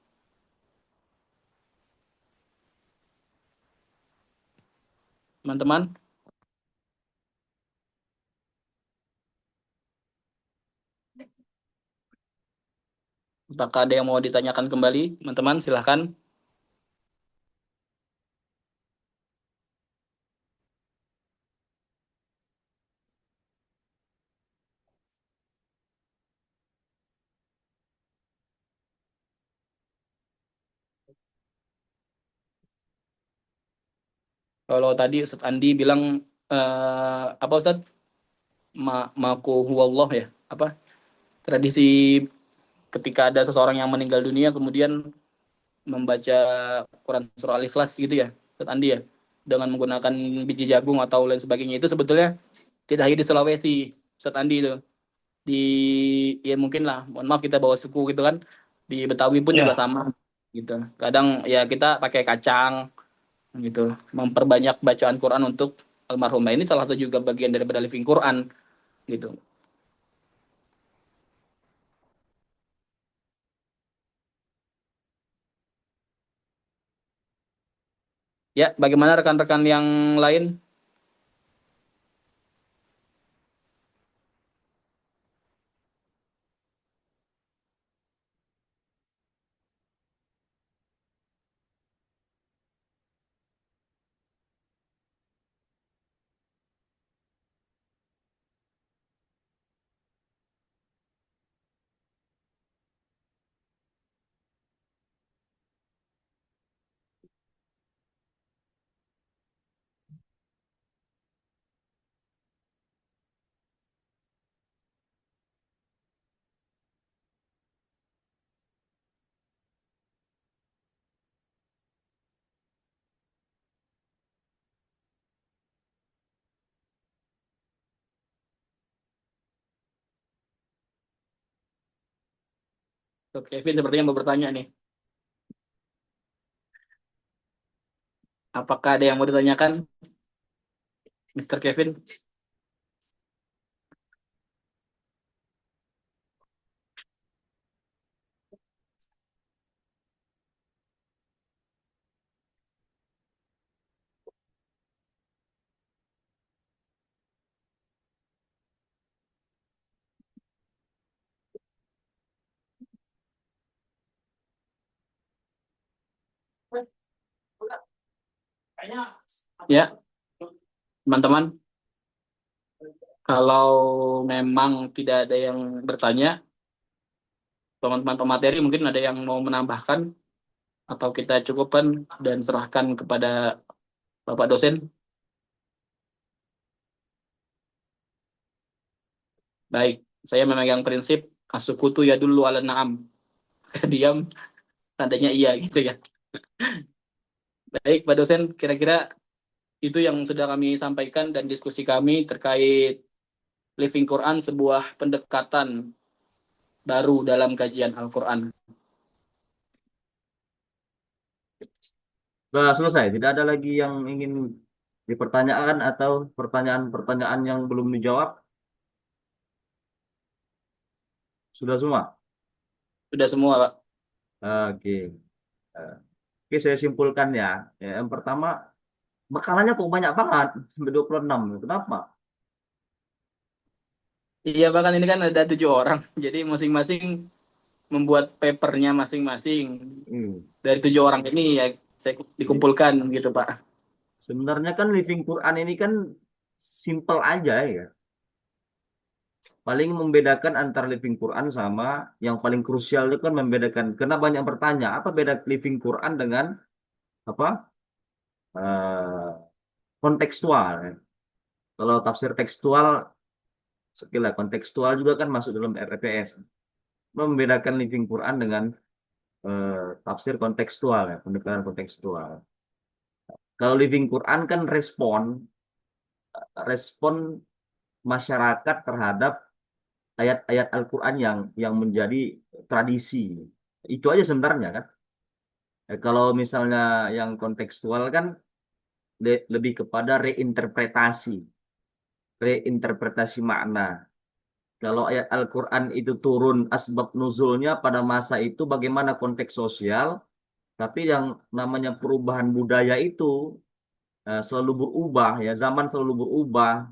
Teman-teman? Apakah ada yang mau ditanyakan kembali? Teman-teman, silakan. Kalau tadi Ustadz Andi bilang apa Ustadz? Maku huwallah ya? Apa? Tradisi ketika ada seseorang yang meninggal dunia kemudian membaca Quran surah Al-Ikhlas gitu ya, Ustadz Andi ya, dengan menggunakan biji jagung atau lain sebagainya, itu sebetulnya tidak hanya di Sulawesi, Ustadz Andi itu di, ya mungkin lah, mohon maaf kita bawa suku gitu kan, di Betawi pun juga sama gitu. Kadang ya kita pakai kacang gitu, memperbanyak bacaan Quran untuk almarhum. Nah, ini salah satu juga bagian daripada living Quran gitu. Ya, bagaimana rekan-rekan yang lain? Kevin sepertinya mau bertanya nih. Apakah ada yang mau ditanyakan, Mr. Kevin? Ya, teman-teman, kalau memang tidak ada yang bertanya, teman-teman pemateri mungkin ada yang mau menambahkan, atau kita cukupkan dan serahkan kepada Bapak dosen. Baik, saya memegang prinsip asukutu ya dulu ala na'am. Diam, tandanya iya gitu ya. Baik, Pak dosen, kira-kira itu yang sudah kami sampaikan dan diskusi kami terkait Living Quran, sebuah pendekatan baru dalam kajian Al-Quran. Sudah selesai. Tidak ada lagi yang ingin dipertanyakan atau pertanyaan-pertanyaan yang belum dijawab. Sudah semua. Sudah semua, Pak. Oke. Oke, saya simpulkan ya. Yang pertama, bekalannya kok banyak banget sampai 26. Kenapa? Iya, bahkan ini kan ada 7 orang, jadi masing-masing membuat papernya masing-masing. Dari 7 orang ini ya saya dikumpulkan gitu Pak. Sebenarnya kan Living Quran ini kan simple aja ya. Paling membedakan antara Living Quran sama yang paling krusial itu kan membedakan. Karena banyak bertanya, apa beda Living Quran dengan apa kontekstual? Ya? Kalau tafsir tekstual, sekilas kontekstual juga kan masuk dalam RPS. Membedakan Living Quran dengan tafsir kontekstual ya, pendekatan kontekstual. Kalau Living Quran kan respon masyarakat terhadap ayat-ayat Al-Quran yang menjadi tradisi. Itu aja sebenarnya kan. Kalau misalnya yang kontekstual kan lebih kepada reinterpretasi makna. Kalau ayat Al-Quran itu turun asbab nuzulnya pada masa itu bagaimana konteks sosial, tapi yang namanya perubahan budaya itu selalu berubah ya, zaman selalu berubah.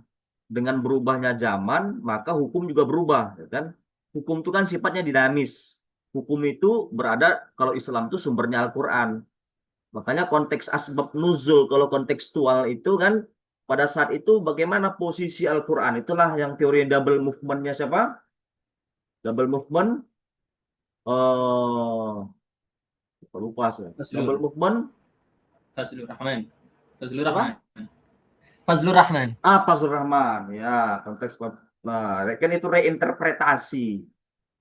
Dengan berubahnya zaman, maka hukum juga berubah, ya kan? Hukum itu kan sifatnya dinamis. Hukum itu berada, kalau Islam itu sumbernya Al-Quran. Makanya konteks asbab nuzul, kalau kontekstual itu kan, pada saat itu bagaimana posisi Al-Quran. Itulah yang teori double movement-nya siapa? Double movement, lupa saya. Double movement, Fazlur Rahman. Fazlur apa? Rahman. Fazlur Rahman. Fazlur Rahman. Ya, konteks. Nah, kan itu reinterpretasi.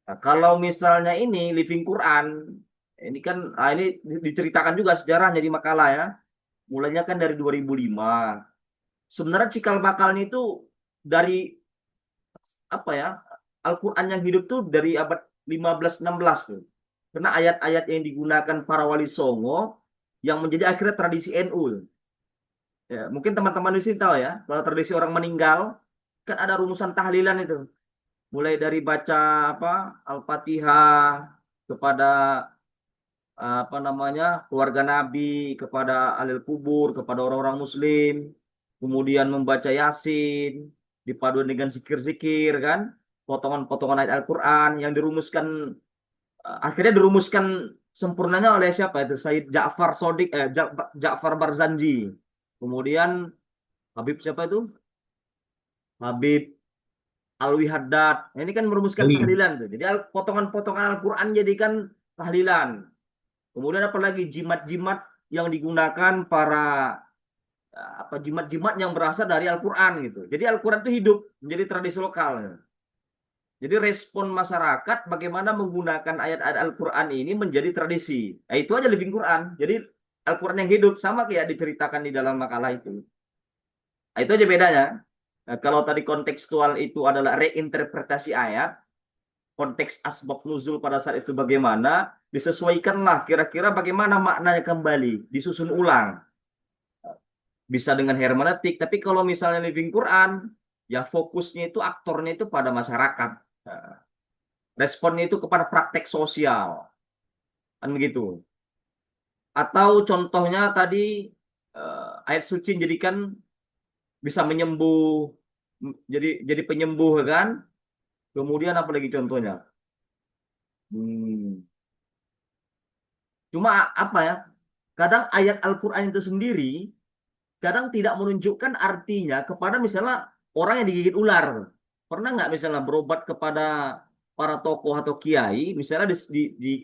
Nah, kalau misalnya ini Living Quran, ini kan ini diceritakan juga sejarahnya di makalah ya. Mulainya kan dari 2005. Sebenarnya cikal bakalnya itu dari apa ya? Al-Quran yang hidup tuh dari abad 15-16 tuh. Karena ayat-ayat yang digunakan para wali songo yang menjadi akhirnya tradisi NU. Ya, mungkin teman-teman di sini tahu ya, kalau tradisi orang meninggal kan ada rumusan tahlilan itu. Mulai dari baca apa Al-Fatihah kepada apa namanya keluarga Nabi, kepada alil kubur, kepada orang-orang Muslim, kemudian membaca Yasin, dipadukan dengan zikir-zikir kan, potongan-potongan ayat Al-Quran yang dirumuskan akhirnya dirumuskan sempurnanya oleh siapa itu Said Ja'far Shadiq Ja'far Barzanji. Kemudian Habib siapa itu? Habib Alwi Haddad. Ini kan merumuskan tahlilan tuh. Jadi potongan-potongan Al-Quran jadikan tahlilan. Kemudian apalagi jimat-jimat yang digunakan para jimat-jimat yang berasal dari Al-Quran gitu. Jadi Al-Quran itu hidup menjadi tradisi lokal. Jadi respon masyarakat bagaimana menggunakan ayat-ayat Al-Quran ini menjadi tradisi. Nah, itu aja Living Quran. Jadi Al-Quran yang hidup sama kayak diceritakan di dalam makalah itu. Nah, itu aja bedanya. Nah, kalau tadi kontekstual itu adalah reinterpretasi ayat, konteks asbab nuzul pada saat itu bagaimana, disesuaikanlah kira-kira bagaimana maknanya kembali, disusun ulang. Bisa dengan hermeneutik, tapi kalau misalnya Living Quran, ya fokusnya itu aktornya itu pada masyarakat. Responnya itu kepada praktek sosial. Kan begitu. Atau contohnya tadi ayat suci jadikan bisa menyembuh, jadi penyembuh kan. Kemudian apa lagi contohnya? Cuma apa ya? Kadang ayat Al-Quran itu sendiri kadang tidak menunjukkan artinya kepada misalnya orang yang digigit ular. Pernah nggak misalnya berobat kepada para tokoh atau kiai, misalnya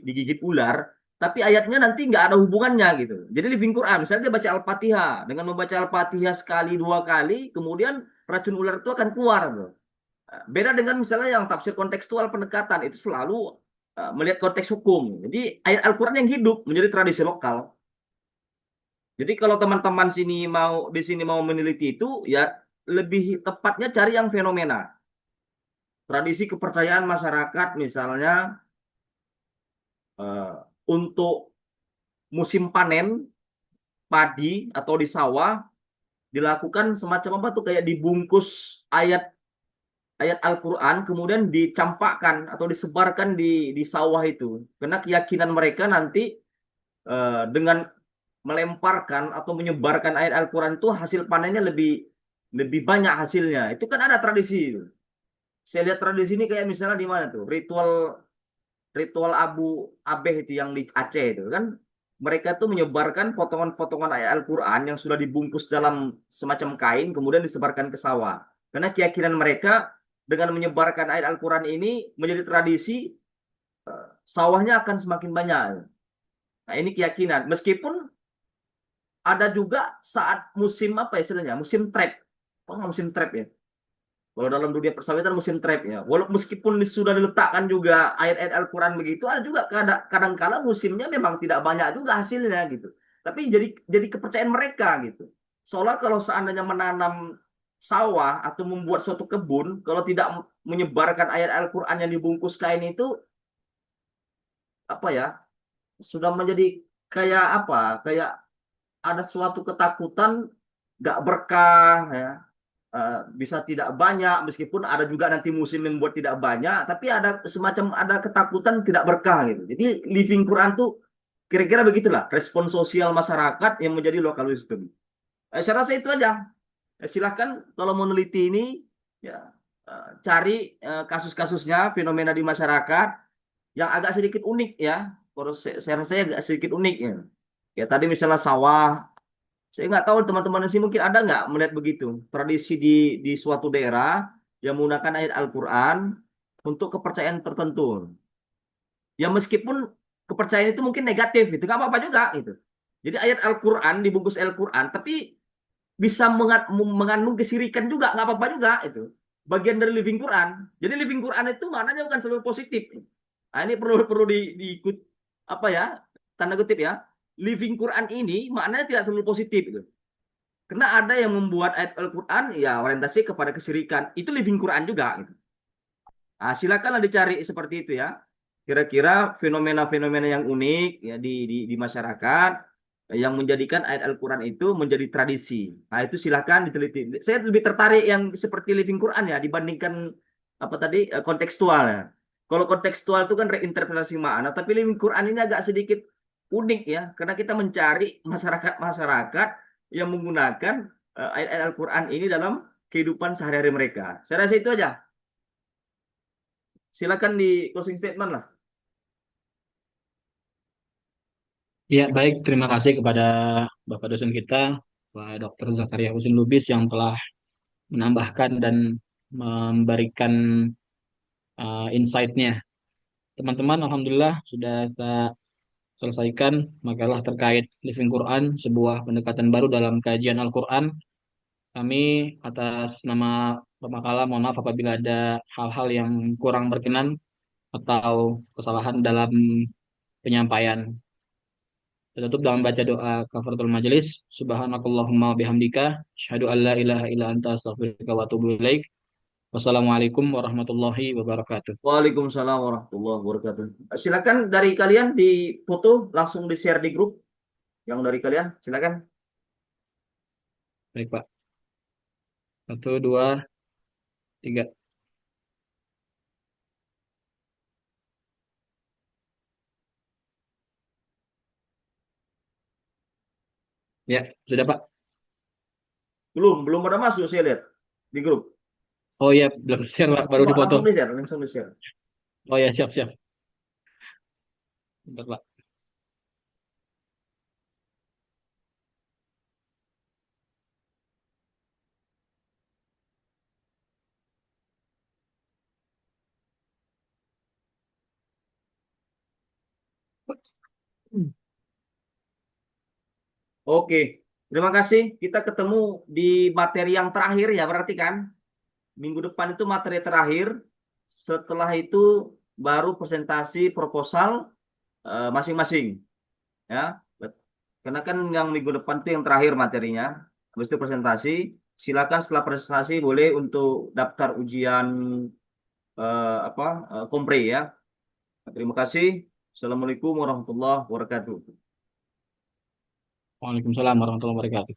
digigit ular, tapi ayatnya nanti nggak ada hubungannya gitu. Jadi Living Quran, misalnya dia baca Al-Fatihah, dengan membaca Al-Fatihah sekali dua kali, kemudian racun ular itu akan keluar. Tuh. Beda dengan misalnya yang tafsir kontekstual pendekatan, itu selalu melihat konteks hukum. Jadi ayat Al-Quran yang hidup menjadi tradisi lokal. Jadi kalau teman-teman di sini mau meneliti itu, ya lebih tepatnya cari yang fenomena. Tradisi kepercayaan masyarakat misalnya untuk musim panen padi atau di sawah dilakukan semacam apa tuh kayak dibungkus ayat Al-Quran kemudian dicampakkan atau disebarkan di sawah itu. Karena keyakinan mereka nanti dengan melemparkan atau menyebarkan ayat Al-Quran itu hasil panennya lebih banyak hasilnya. Itu kan ada tradisi itu. saya lihat tradisi ini kayak misalnya di mana tuh? Ritual Abu Abeh itu yang di Aceh itu kan, mereka tuh menyebarkan potongan-potongan ayat Al-Quran yang sudah dibungkus dalam semacam kain kemudian disebarkan ke sawah. Karena keyakinan mereka dengan menyebarkan ayat Al-Quran ini menjadi tradisi, sawahnya akan semakin banyak. Nah ini keyakinan. Meskipun ada juga saat musim apa ya istilahnya, musim trap. Oh musim trap ya. Kalau dalam dunia persahabatan musim trap ya. Walaupun meskipun sudah diletakkan juga ayat-ayat Al-Quran begitu, ada juga kadang-kala musimnya memang tidak banyak juga hasilnya gitu. Tapi jadi kepercayaan mereka gitu. Soalnya kalau seandainya menanam sawah atau membuat suatu kebun, kalau tidak menyebarkan ayat Al-Quran yang dibungkus kain itu, apa ya, sudah menjadi kayak apa? Kayak ada suatu ketakutan gak berkah ya. Bisa tidak banyak meskipun ada juga nanti musim membuat tidak banyak tapi ada semacam ada ketakutan tidak berkah gitu. Jadi living Quran tuh kira-kira begitulah respon sosial masyarakat yang menjadi local wisdom. Saya rasa itu aja. Silahkan kalau meneliti ini ya, cari kasus-kasusnya fenomena di masyarakat yang agak sedikit unik ya. Kalau saya rasa agak sedikit unik ya. Ya tadi misalnya sawah, saya nggak tahu teman-teman di sini mungkin ada nggak melihat begitu tradisi di suatu daerah yang menggunakan ayat Al-Quran untuk kepercayaan tertentu. Ya meskipun kepercayaan itu mungkin negatif, itu nggak apa-apa juga gitu. Jadi ayat Al-Quran dibungkus Al-Quran, tapi bisa mengandung kesirikan juga, nggak apa-apa juga itu. Bagian dari living Quran. Jadi living Quran itu maknanya bukan selalu positif. Nah, ini perlu diikut apa ya tanda kutip ya. Living Quran ini maknanya tidak selalu positif gitu. Karena ada yang membuat ayat Al-Quran ya orientasi kepada kesyirikan. Itu living Quran juga. Gitu. Nah, silakanlah dicari seperti itu ya. Kira-kira fenomena-fenomena yang unik ya di masyarakat yang menjadikan ayat Al-Quran itu menjadi tradisi. Nah, itu silakan diteliti. Saya lebih tertarik yang seperti living Quran ya dibandingkan apa tadi kontekstual ya. Kalau kontekstual itu kan reinterpretasi makna, tapi living Quran ini agak sedikit unik ya, karena kita mencari masyarakat-masyarakat yang menggunakan ayat-ayat Al-Quran ini dalam kehidupan sehari-hari mereka. Saya rasa itu aja. Silakan di closing statement lah. Ya, baik. Terima kasih kepada Bapak dosen kita, Pak Dr. Zakaria Husin Lubis yang telah menambahkan dan memberikan insight-nya. Teman-teman, Alhamdulillah sudah kita selesaikan makalah terkait Living Quran, sebuah pendekatan baru dalam kajian Al-Quran. Kami atas nama pemakalah mohon maaf apabila ada hal-hal yang kurang berkenan atau kesalahan dalam penyampaian. Kita tutup dengan baca doa kafaratul majelis. Subhanakallahumma bihamdika. Asyhadu an la ilaha illa anta astaghfiruka wa atubu ilaik. Wassalamualaikum warahmatullahi wabarakatuh. Waalaikumsalam warahmatullahi wabarakatuh. Silakan dari kalian di foto langsung di share di grup. Yang dari kalian silakan. Baik, Pak. 1, 2, 3. Ya, sudah, Pak. Belum ada masuk saya lihat di grup. Oh iya, belum share, Pak. Baru dipoto. Langsung di share. Oh ya, siap, siap. Bentar, Pak. Oke, terima kasih. Kita ketemu di materi yang terakhir ya berarti kan. Minggu depan itu materi terakhir. Setelah itu baru presentasi proposal masing-masing. Ya, karena kan yang minggu depan itu yang terakhir materinya. Habis itu presentasi. Silakan setelah presentasi boleh untuk daftar ujian kompre ya. Terima kasih. Assalamualaikum warahmatullahi wabarakatuh. Waalaikumsalam warahmatullahi wabarakatuh.